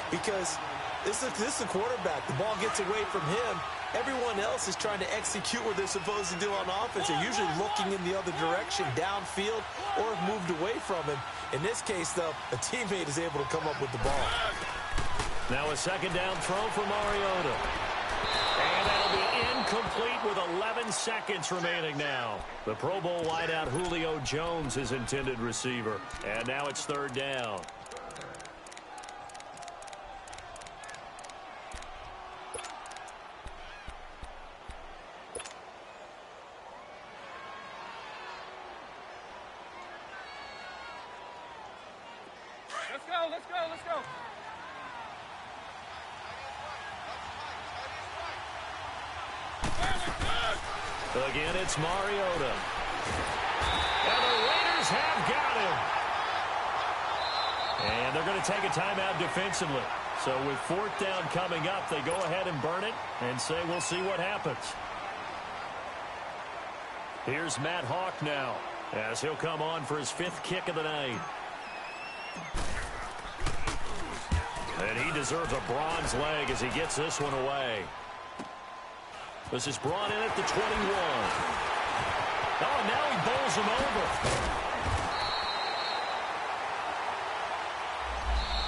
because this is the quarterback. The ball gets away from him. Everyone else is trying to execute what they're supposed to do on offense. They're usually looking in the other direction, downfield, or have moved away from him. In this case, though, a teammate is able to come up with the ball. Now a second down throw for Mariota. And that'll be incomplete with 11 seconds remaining now. The Pro Bowl wideout Julio Jones is intended receiver. And now it's third down. Let's go. Again, it's Mariota. And the Raiders have got him. And they're going to take a timeout defensively. So with fourth down coming up, they go ahead and burn it and say we'll see what happens. Here's Matt Hawk now as he'll come on for his fifth kick of the night. And he deserves a bronze leg as he gets this one away. This is brought in at the 21. Oh, now he bowls him over.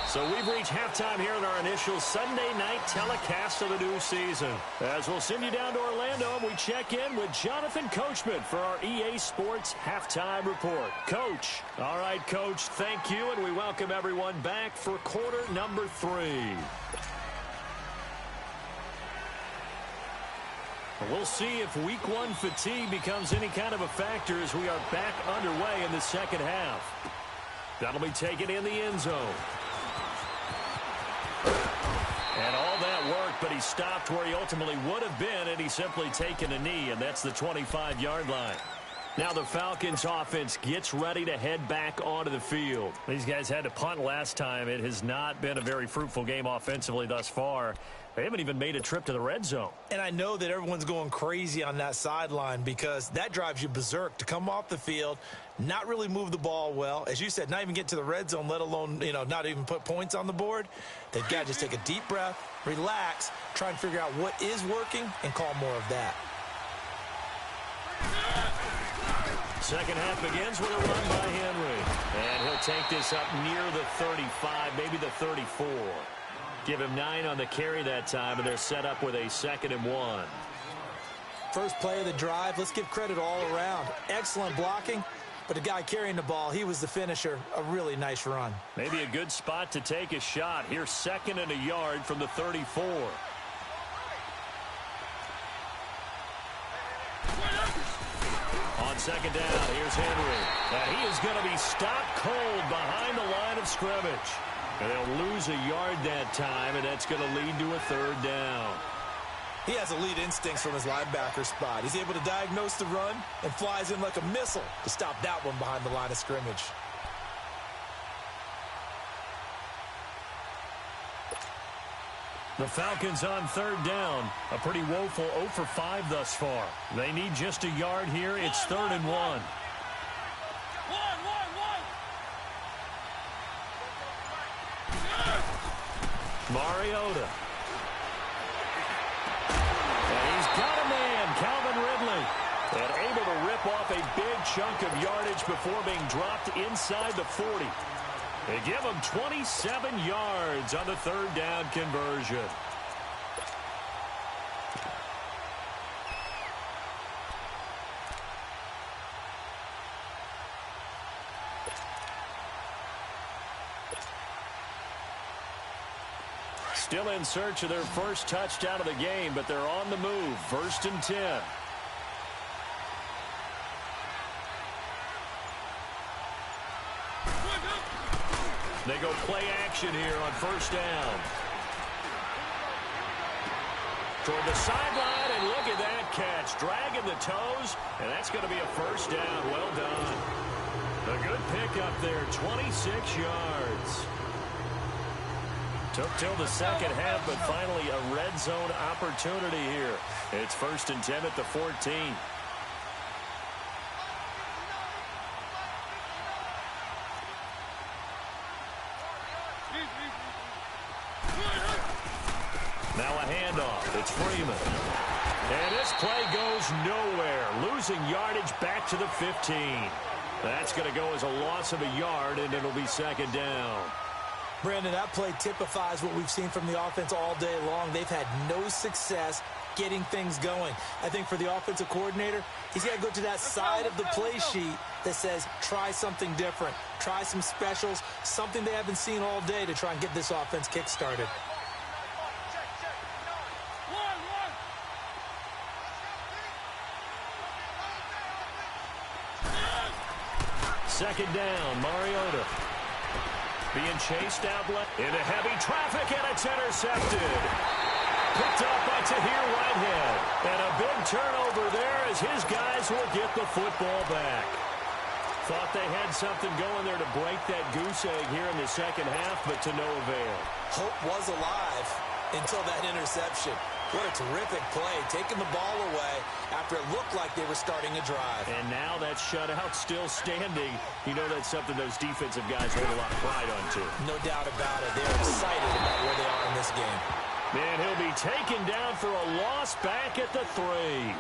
So we've reached halftime here in our initial Sunday night telecast of the new season. As we'll send you down to Orlando, we check in with Jonathan Coachman for our EA Sports Halftime Report. Coach. All right, Coach, thank you, and we welcome everyone back for quarter number 3. We'll see if week 1 fatigue becomes any kind of a factor as we are back underway in the second half. That'll be taken in the end zone. And all that worked, but he stopped where he ultimately would have been, and he's simply taken a knee, and that's the 25-yard line. Now the Falcons offense gets ready to head back onto the field. These guys had to punt last time. It has not been a very fruitful game offensively thus far. They haven't even made a trip to the red zone. And I know that everyone's going crazy on that sideline because that drives you berserk to come off the field, not really move the ball well. As you said, not even get to the red zone, let alone, not even put points on the board. They've got to just take a deep breath, relax, try and figure out what is working, and call more of that. Second half begins with a run by Henry. And he'll take this up near the 35, maybe the 34. Give him 9 on the carry that time, and they're set up with a 2nd and 1. First play of the drive, let's give credit all around. Excellent blocking, but the guy carrying the ball, he was the finisher. A really nice run. Maybe a good spot to take a shot. Here's 2nd and a yard from the 34. On second down, here's Henry. And he is going to be stopped cold behind the line of scrimmage. And they'll lose a yard that time, and that's going to lead to a 3rd down. He has elite instincts from his linebacker spot. He's able to diagnose the run and flies in like a missile to stop that one behind the line of scrimmage. The Falcons on 3rd down. A pretty woeful 0 for 5 thus far. They need just a yard here. It's 3rd and 1. Mariota. And he's got a man, Calvin Ridley. And able to rip off a big chunk of yardage before being dropped inside the 40. They give him 27 yards on the 3rd down conversion. Still in search of their first touchdown of the game, but they're on the move. 1st and 10. They go play action here on 1st down. Toward the sideline, and look at that catch. Dragging the toes, and that's going to be a 1st down. Well done. A good pickup there, 26 yards. Took till the second half, but finally a red zone opportunity here. It's 1st and 10 at the 14. Now a handoff. It's Freeman. And this play goes nowhere. Losing yardage back to the 15. That's going to go as a loss of a yard, and it'll be 2nd down. Brandon, that play typifies what we've seen from the offense all day long. They've had no success getting things going. I think for the offensive coordinator, he's got to go to that side of the play sheet that says try something different, try some specials, something they haven't seen all day to try and get this offense kick-started. Second down, Mariota. Being chased out left into heavy traffic, and it's intercepted. Picked up by Tahir Whitehead. And a big turnover there as his guys will get the football back. Thought they had something going there to break that goose egg here in the second half, but to no avail. Hope was alive until that interception. What a terrific play, taking the ball away after it looked like they were starting a drive. And now that shutout still standing. You know that's something those defensive guys hold a lot of pride on, too. No doubt about it. They're excited about where they are in this game. And he'll be taken down for a loss back at the 3.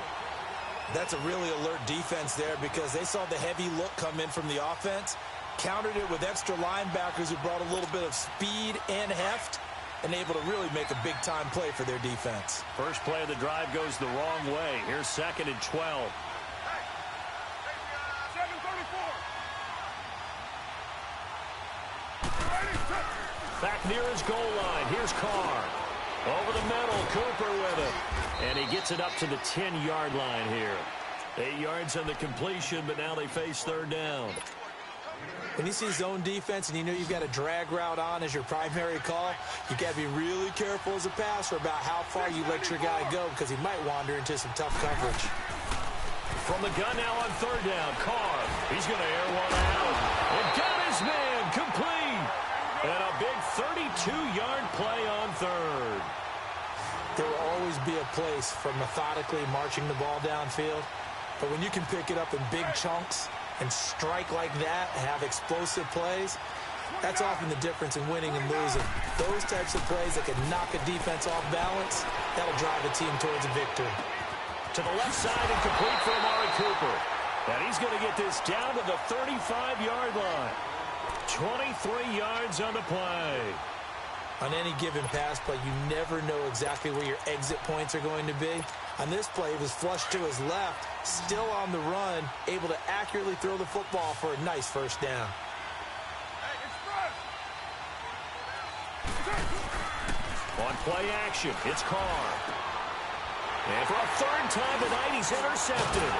That's a really alert defense there because they saw the heavy look come in from the offense, countered it with extra linebackers who brought a little bit of speed and heft, and able to really make a big-time play for their defense. First play of the drive goes the wrong way. Here's 2nd and 12. Back near his goal line. Here's Carr. Over the middle, Cooper with it. And he gets it up to the 10-yard line here. 8 yards on the completion, but now they face 3rd down. When you see zone defense and you know you've got a drag route on as your primary call, you got to be really careful as a passer about how far you let your guy go because he might wander into some tough coverage. From the gun now on 3rd down, Carr. He's going to air one out. And got his man complete. And a big 32-yard play on 3rd. There will always be a place for methodically marching the ball downfield. But when you can pick it up in big chunks and strike like that, have explosive plays, that's often the difference in winning and losing. Those types of plays that can knock a defense off balance, that'll drive a team towards a victory. To the left side and complete for Amari Cooper. And he's going to get this down to the 35-yard line. 23 yards on the play. On any given pass play, you never know exactly where your exit points are going to be. On this play, he was flushed to his left, still on the run, able to accurately throw the football for a nice 1st down. On play action, it's Carr. And for a 3rd time tonight, he's intercepted.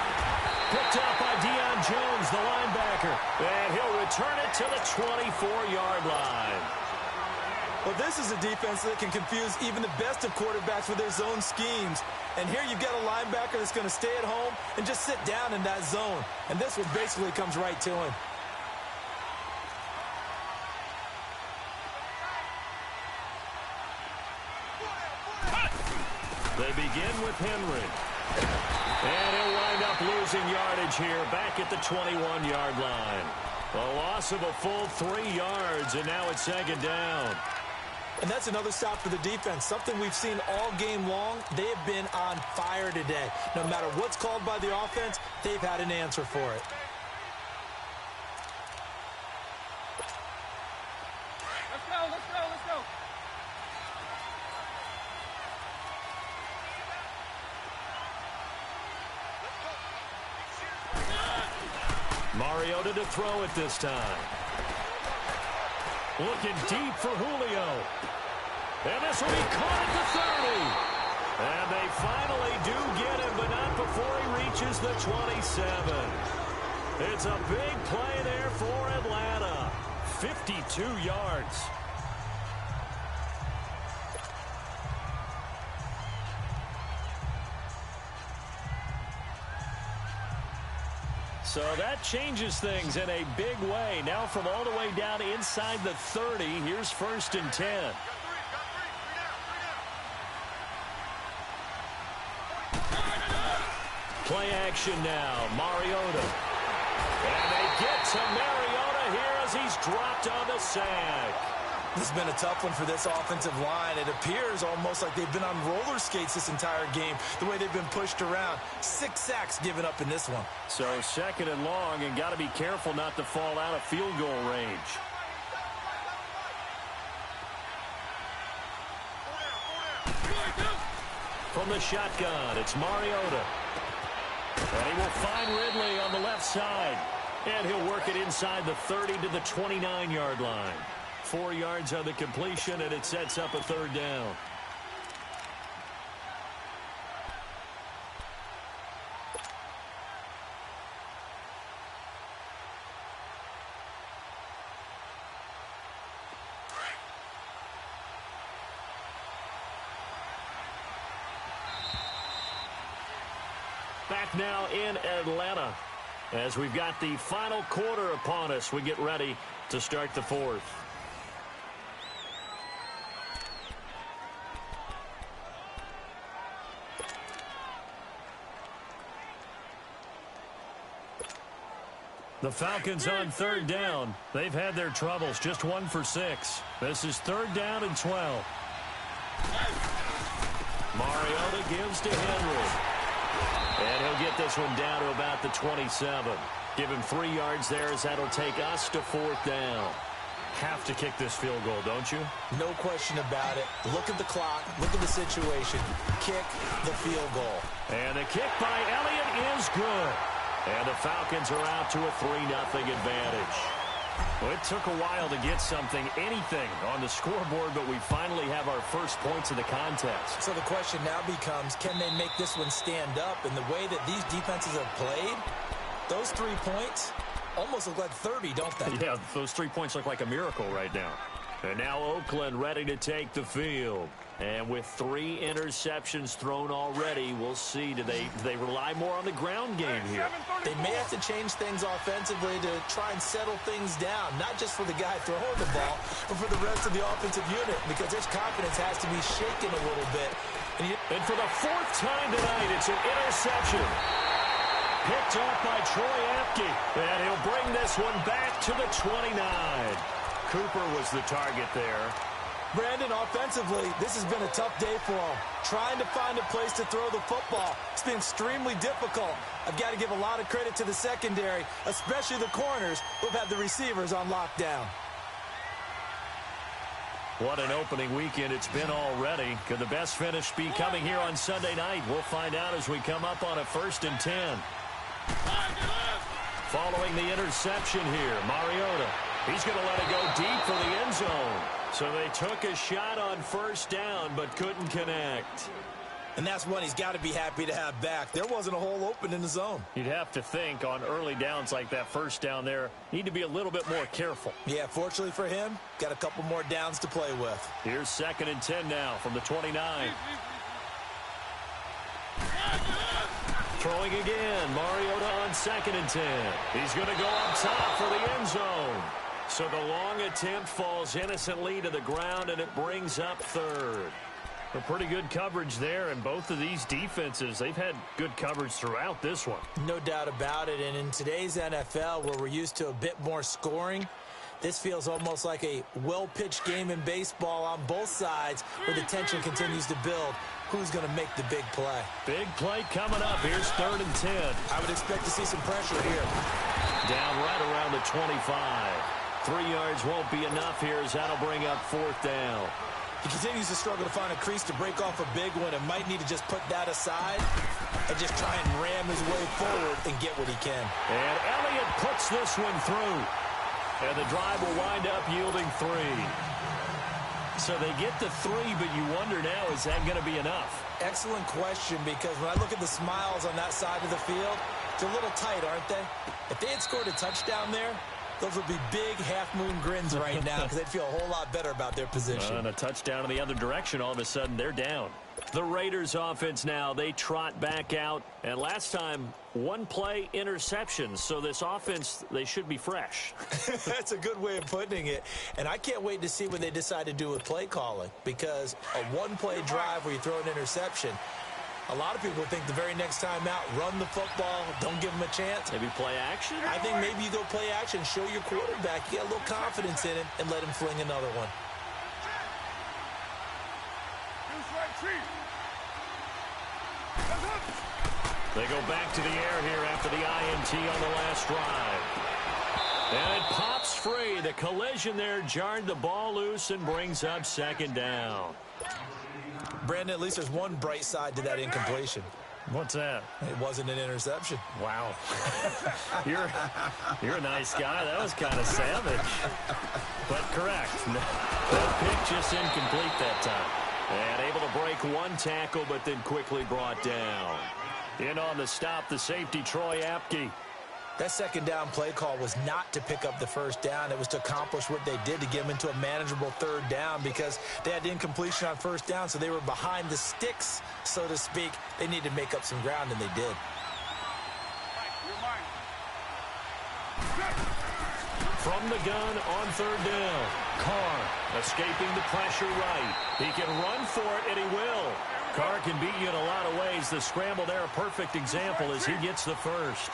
Picked up by Deion Jones, the linebacker. And he'll return it to the 24-yard line. Well, this is a defense that can confuse even the best of quarterbacks with their zone schemes. And here you've got a linebacker that's going to stay at home and just sit down in that zone. And this one basically comes right to him. They begin with Henry. And he'll wind up losing yardage here back at the 21-yard line. A loss of a full 3 yards, and now it's 2nd down. And that's another stop for the defense, something we've seen all game long. They have been on fire today. No matter what's called by the offense, they've had an answer for it. Let's go, let's go, let's go. Mariota to throw it this time. Looking deep for Julio. And this will be caught at the 30. And they finally do get him, but not before he reaches the 27. It's a big play there for Atlanta. 52 yards. So that changes things in a big way. Now from all the way down inside the 30, here's 1st and 10. Play action now. Mariota. And they get to Mariota here as he's dropped on the sack. This has been a tough one for this offensive line. It appears almost like they've been on roller skates this entire game, the way they've been pushed around. 6 sacks given up in this one. So 2nd and long, and got to be careful not to fall out of field goal range. From the shotgun, it's Mariota. And he will find Ridley on the left side. And he'll work it inside the 30 to the 29-yard line. 4 yards on the completion, and it sets up a 3rd down. Back now in Atlanta as we've got the final quarter upon us. We get ready to start the 4th. The Falcons on 3rd down. They've had their troubles, just 1 for 6. This is 3rd down and 12. Mariota gives to Henry. And he'll get this one down to about the 27. Give him 3 yards there as that'll take us to 4th down. Have to kick this field goal, don't you? No question about it. Look at the clock. Look at the situation. Kick the field goal. And the kick by Elliott is good. And the Falcons are out to a 3-0 advantage. Well, it took a while to get anything on the scoreboard, but we finally have our first points of the contest. So the question now becomes, can they make this one stand up? And the way that these defenses have played, those 3 points almost look like 30, don't they? Yeah, those 3 points look like a miracle right now. And now Oakland ready to take the field. And with 3 interceptions thrown already, we'll see. Do they rely more on the ground game here? They may have to change things offensively to try and settle things down, not just for the guy throwing the ball, but for the rest of the offensive unit, because his confidence has to be shaken a little bit. And for the 4th time tonight, it's an interception. Picked off by Troy Apke. And he'll bring this one back to the 29. Cooper was the target there. Brandon, offensively, this has been a tough day for him. Trying to find a place to throw the football. It's been extremely difficult. I've got to give a lot of credit to the secondary, especially the corners who've had the receivers on lockdown. What an opening weekend it's been already. Could the best finish be coming here on Sunday night? We'll find out as we come up on a 1st and 10. Following the interception here, Mariota. He's going to let it go deep for the end zone. So they took a shot on 1st down, but couldn't connect. And that's one he's got to be happy to have back. There wasn't a hole open in the zone. You'd have to think on early downs like that 1st down there, need to be a little bit more careful. Yeah, fortunately for him, got a couple more downs to play with. Here's 2nd and 10 now from the 29. Throwing again, Mariota on 2nd and 10. He's going to go up top for the end zone. So the long attempt falls innocently to the ground, and it brings up 3rd. A pretty good coverage there, and both of these defenses, they've had good coverage throughout this one. No doubt about it, and in today's NFL, where we're used to a bit more scoring, this feels almost like a well-pitched game in baseball on both sides, where the tension continues to build. Who's going to make the big play? Big play coming up. Here's 3rd and 10. I would expect to see some pressure here. Down right around the 25. 3 yards won't be enough here as that'll bring up 4th down. He continues to struggle to find a crease to break off a big one and might need to just put that aside and just try and ram his way forward and get what he can. And Elliott puts this one through. And the drive will wind up yielding 3. So they get the 3, but you wonder now, is that going to be enough? Excellent question, because when I look at the smiles on that side of the field, it's a little tight, aren't they? If they had scored a touchdown there, those would be big half-moon grins right now because they'd feel a whole lot better about their position. And a touchdown in the other direction, all of a sudden they're down. The Raiders offense now, they trot back out. And last time, 1 play interception. So this offense, they should be fresh. That's a good way of putting it. And I can't wait to see what they decide to do with play calling, because a 1-play drive where you throw an interception, A lot of people think the very next time out, run the football, don't give him a chance. Maybe play action? I think maybe you go play action, show your quarterback you got a little confidence in him, and let him fling another one. They go back to the air here after the INT on the last drive. And it pops free. The collision there jarred the ball loose and brings up second down. Brandon, at least there's one bright side to that incompletion. What's that? It wasn't an interception. Wow. You're a nice guy. That was kind of savage. But correct. That pick just incomplete that time. And able to break one tackle, but then quickly brought down. In on the stop, the safety, Troy Apke. That second down play call was not to pick up the first down. It was to accomplish what they did to get them into a manageable third down because they had incompletion on first down, so they were behind the sticks, so to speak. They needed to make up some ground, and they did. From the gun on third down. Carr escaping the pressure right. He can run for it, and he will. Carr can beat you in a lot of ways. The scramble there, a perfect example as he gets the first.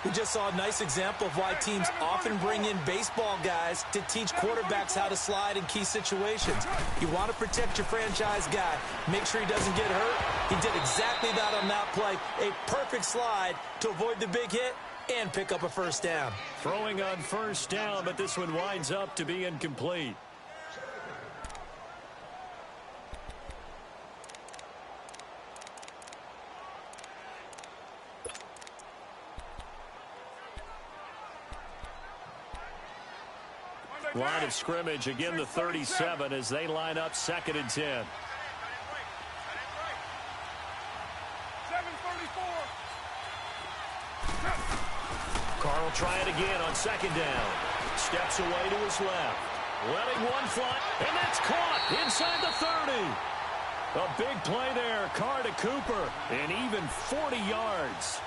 We just saw a nice example of why teams often bring in baseball guys to teach quarterbacks how to slide in key situations. You want to protect your franchise guy. Make sure he doesn't get hurt. He did exactly that on that play. A perfect slide to avoid the big hit and pick up a first down. Throwing on first down, but this one winds up to be incomplete. Line of scrimmage, again the 37 as they line up 2nd and 10. Carr will try it again on 2nd down. Steps away to his left. Letting one fly, and that's caught inside the 30. A big play there. Carr to Cooper, and even 40 yards.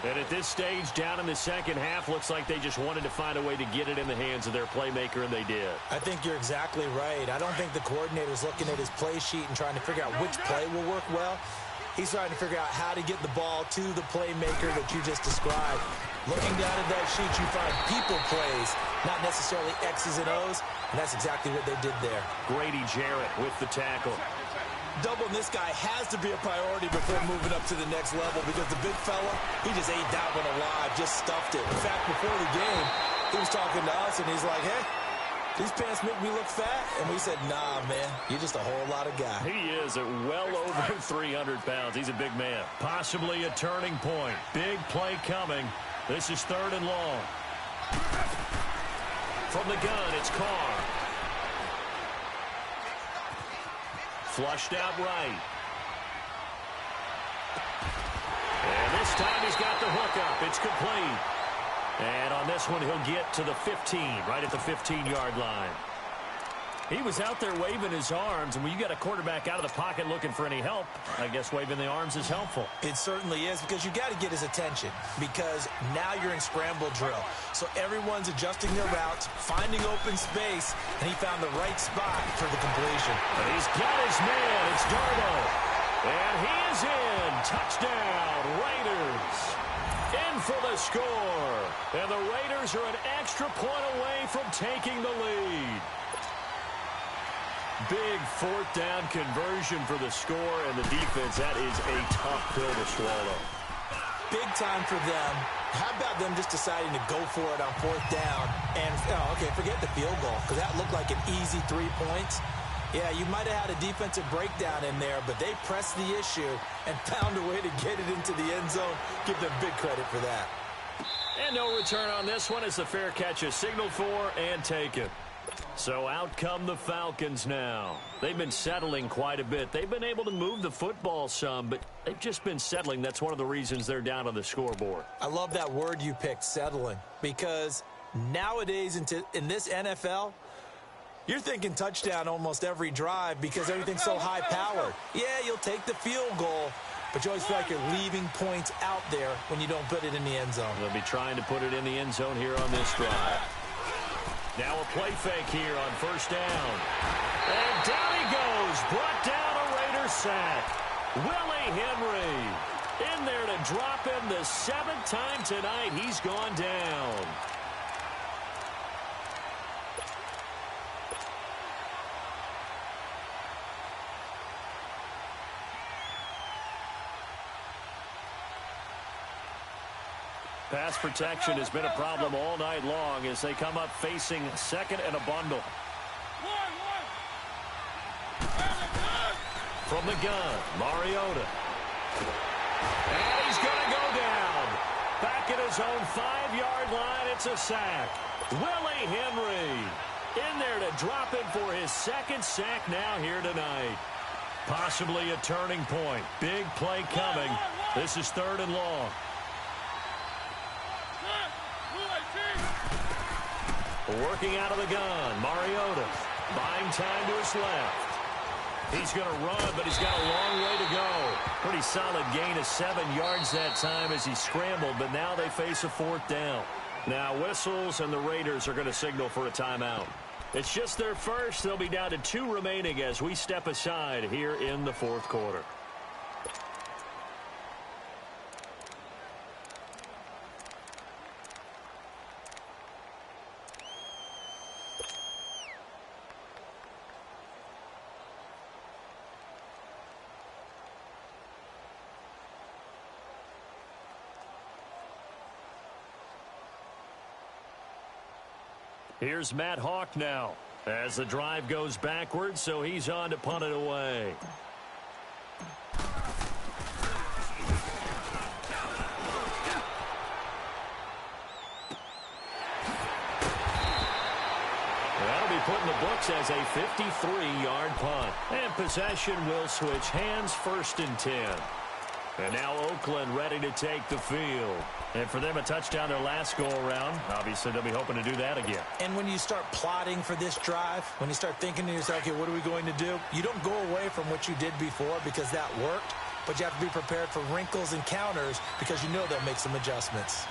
And at this stage, down in the second half, looks like they just wanted to find a way to get it in the hands of their playmaker, and they did. I think you're exactly right. I don't think the coordinator's looking at his play sheet and trying to figure out which play will work well. He's trying to figure out how to get the ball to the playmaker that you just described. Looking down at that sheet, you find people plays, not necessarily X's and O's, and that's exactly what they did there. Grady Jarrett with the tackle. Doubling this guy has to be a priority before moving up to the next level because the big fella, he just ate that one alive, just stuffed it. In fact, before the game, he was talking to us, and he's like, hey, these pants make me look fat. And we said, nah, man, you're just a whole lot of guy. He is at well over 300 pounds. He's a big man. Possibly a turning point. Big play coming. This is 3rd and long. From the gun, it's Carr. Flushed out right. And this time he's got the hook up. It's complete. And on this one, he'll get to the 15, right at the 15-yard line. He was out there waving his arms, and when you got a quarterback out of the pocket looking for any help, I guess waving the arms is helpful. It certainly is, because you got to get his attention, because now you're in scramble drill. So everyone's adjusting their routes, finding open space, and he found the right spot for the completion. And he's got his man. It's Darbo. And he is in. Touchdown, Raiders. In for the score. And the Raiders are an extra point away from taking the lead. Big 4th down conversion for the score, and the defense, that is a tough pill to swallow. Big time for them. How about them just deciding to go for it on 4th down? And, okay, forget the field goal, because that looked like an easy 3 points. Yeah, you might have had a defensive breakdown in there, but they pressed the issue and found a way to get it into the end zone. Give them big credit for that. And no return on this one as the fair catch is signaled for and taken. So out come the Falcons now. They've been settling quite a bit. They've been able to move the football some, but they've just been settling. That's one of the reasons they're down on the scoreboard. I love that word you picked, settling, because nowadays in this NFL, you're thinking touchdown almost every drive because everything's so high-powered. Yeah, you'll take the field goal, but you always feel like you're leaving points out there when you don't put it in the end zone. They'll be trying to put it in the end zone here on this drive. Now a play fake here on 1st down. And down he goes. Brought down a Raiders sack. Willie Henry in there to drop him the 7th time tonight. He's gone down. Pass protection has been a problem all night long as they come up facing second and a bundle. From the gun, Mariota. And he's going to go down. Back at his own 5-yard line, it's a sack. Willie Henry in there to drop him for his 2nd sack now here tonight. Possibly a turning point. Big play coming. This is 3rd and long. Working out of the gun, Mariota buying time to his left. He's going to run, but he's got a long way to go. Pretty solid gain of 7 yards that time as he scrambled, but now they face a 4th down. Now whistles, and the Raiders are going to signal for a timeout. It's just their first. They'll be down to 2 remaining as we step aside here in the 4th quarter. Here's Matt Hawk now as the drive goes backwards, so he's on to punt it away. That'll be put in the books as a 53-yard punt. And possession will switch hands, 1st and 10. And now Oakland ready to take the field. And for them, a touchdown their last go-around. Obviously, they'll be hoping to do that again. And when you start plotting for this drive, when you start thinking to yourself, okay, what are we going to do? You don't go away from what you did before because that worked, but you have to be prepared for wrinkles and counters because you know they'll make some adjustments.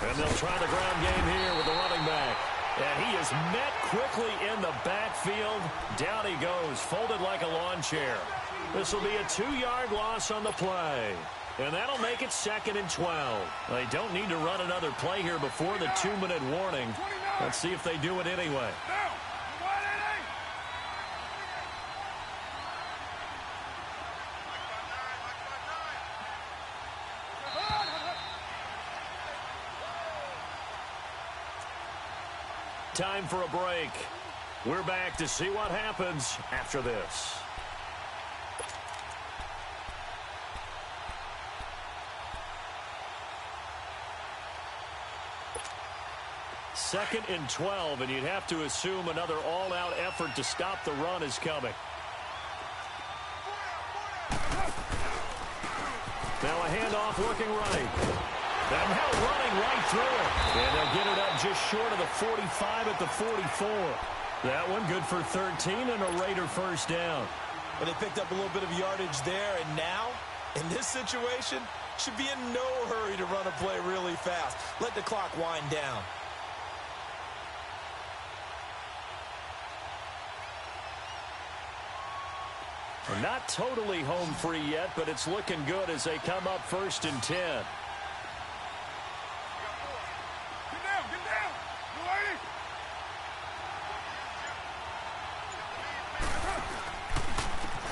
And they'll try the ground game here with the running back. And he is met quickly in the backfield. Down he goes, folded like a lawn chair. This will be a 2-yard loss on the play. And that'll make it 2nd and 12. They don't need to run another play here before the 2-minute warning. Let's see if they do it anyway. Time for a break. We're back to see what happens after this. Second and 12, and you'd have to assume another all-out effort to stop the run is coming. Now a handoff looking right. And now running right through it. And they'll get it up just short of the 45 at the 44. That one good for 13 and a Raider 1st down. Well, they picked up a little bit of yardage there, and now, in this situation, should be in no hurry to run a play really fast. Let the clock wind down. We're not totally home free yet, but it's looking good as they come up 1st and 10.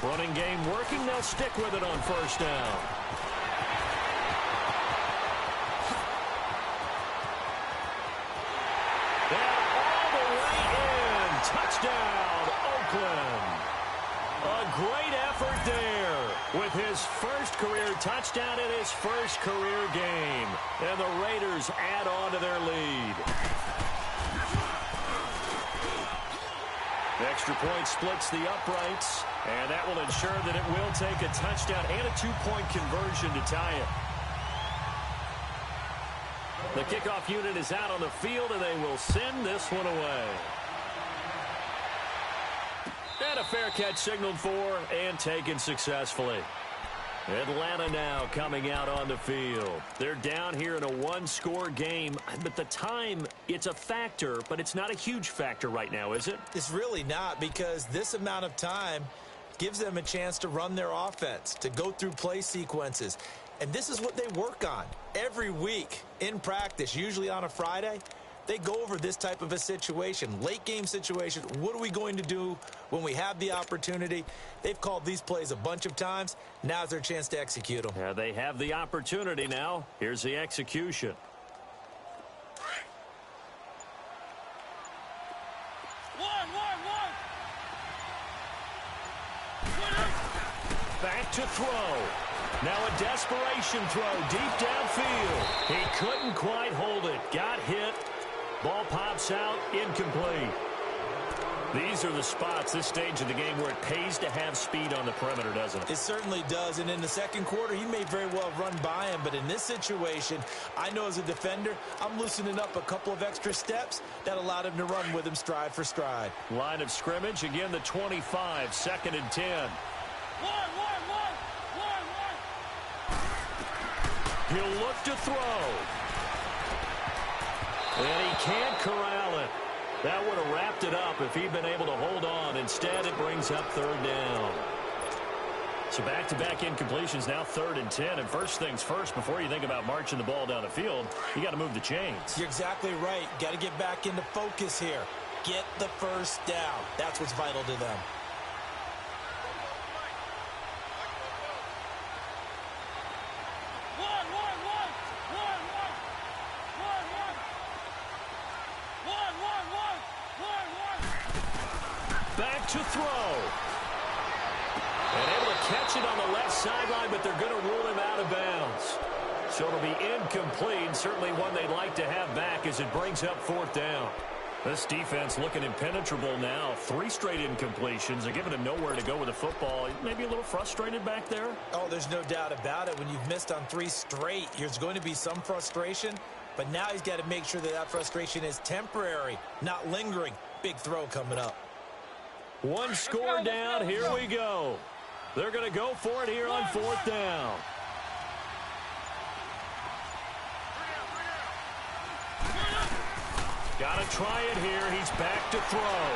Running game working. They'll stick with it on 1st down. And all the way in. Touchdown, Oakland. A great effort there with his first career touchdown in his first career game. And the Raiders add on to their lead. The extra point splits the uprights, and that will ensure that it will take a touchdown and a 2-point conversion to tie it. The kickoff unit is out on the field, and they will send this one away. And a fair catch signaled for and taken successfully. Atlanta now coming out on the field. They're down here in a one-score game, but the time, it's a factor, but it's not a huge factor right now, is it? It's really not, because this amount of time gives them a chance to run their offense, to go through play sequences. And this is what they work on every week in practice, usually on a Friday. They go over this type of a situation, late game situation. What are we going to do when we have the opportunity? They've called these plays a bunch of times. Now's their chance to execute them. Yeah, they have the opportunity now. Here's the execution. Back to throw. Now a desperation throw deep downfield. He couldn't quite hold it. Got hit. Ball pops out, incomplete. These are the spots, this stage of the game, where it pays to have speed on the perimeter, doesn't it? It certainly does, and in the second quarter, he may very well run by him, but in this situation, I know as a defender, I'm loosening up a couple of extra steps that allowed him to run with him stride for stride. Line of scrimmage, again the 25, 2nd and 10. He'll look to throw. And he can't corral it. That would have wrapped it up if he'd been able to hold on. Instead, it brings up 3rd down. So back-to-back incompletions, now 3rd and 10. And first things first, before you think about marching the ball down the field, you got to move the chains. You're exactly right. Got to get back into focus here. Get the first down. That's what's vital to them. Back to throw. And able to catch it on the left sideline, but they're going to rule him out of bounds. So it'll be incomplete. Certainly one they'd like to have back as it brings up 4th down. This defense looking impenetrable now. 3 straight incompletions. They're giving him nowhere to go with the football. Maybe a little frustrated back there? Oh, there's no doubt about it. When you've missed on 3 straight, there's going to be some frustration. But now he's got to make sure that that frustration is temporary, not lingering. Big throw coming up. One score down. Here we go. They're going to go for it here on 4th down. Got to try it here. He's back to throw.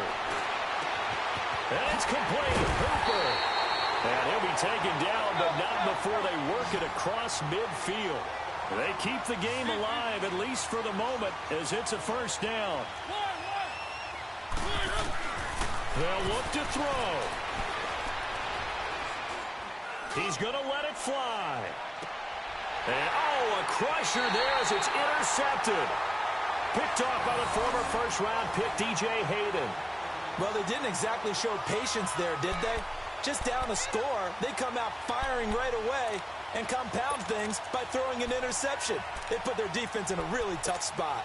And it's complete. Hooper. And he'll be taken down, but not before they work it across midfield. They keep the game alive, at least for the moment, as it's a 1st down. They'll look to throw. He's going to let it fly. And, oh, a crusher there as it's intercepted. Picked off by the former first-round pick, DJ Hayden. Well, they didn't exactly show patience there, did they? Just down a score, they come out firing right away and compound things by throwing an interception. They put their defense in a really tough spot.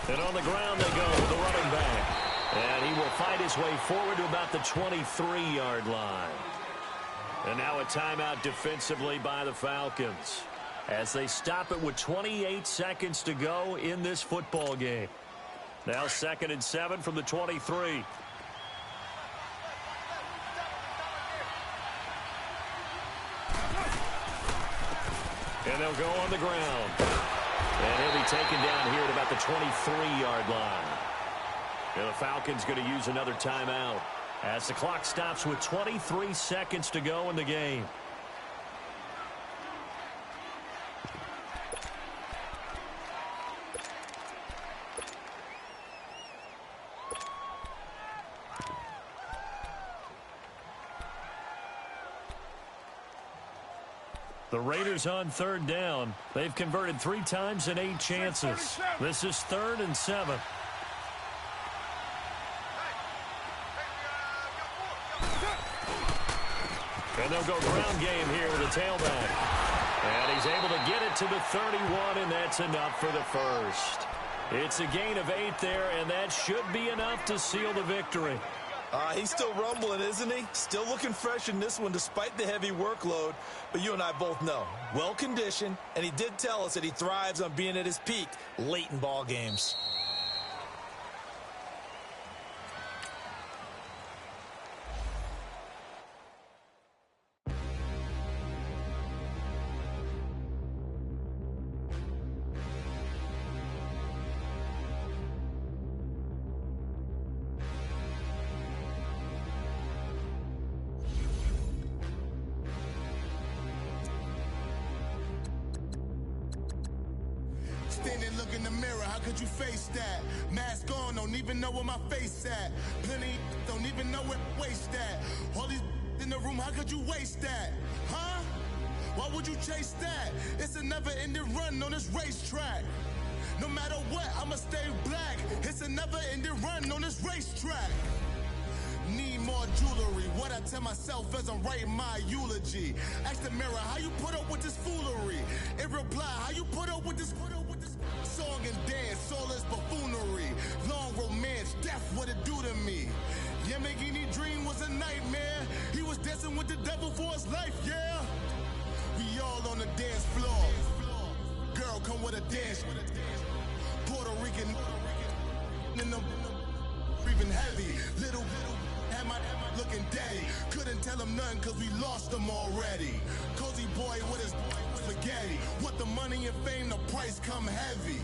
And on the ground they go with the running back. And he will fight his way forward to about the 23-yard line. And now a timeout defensively by the Falcons as they stop it with 28 seconds to go in this football game. Now 2nd and 7 from the 23. And they'll go on the ground. And he'll be taken down here at about the 23-yard line. And the Falcons going to use another timeout as the clock stops with 23 seconds to go in the game. The Raiders on 3rd down. They've converted 3 times in 8 chances. This is 3rd and 7. And they'll go ground game here with a tailback. And he's able to get it to the 31, and that's enough for the first. It's a gain of 8 there, and that should be enough to seal the victory. He's still rumbling, isn't he? Still looking fresh in this one despite the heavy workload. But you and I both know, well-conditioned, and he did tell us that he thrives on being at his peak late in ball games. Standing, look in the mirror, how could you face that? Mask on, don't even know where my face at. Plenty, don't even know where waste at. All these in the room, how could you waste that? Huh? Why would you chase that? It's a never-ending run on this racetrack. No matter what, I'ma stay black. It's a never-ending run on this racetrack. Need more jewelry. What I tell myself as I'm writing my eulogy. Ask the mirror, how you put up with this foolery? It reply, how you put up with this song and dance, all this buffoonery. Long romance, death, what it do to me? Yeah, Yamagini dream was a nightmare. He was dancing with the devil for his life, yeah. We all on the dance floor. Girl, come with a dance. Puerto Rican in the breathing heavy. Little had my looking daddy. Couldn't tell him nothing cause we lost him already. Cozy boy with his spaghetti. What the money and fame, the price come heavy.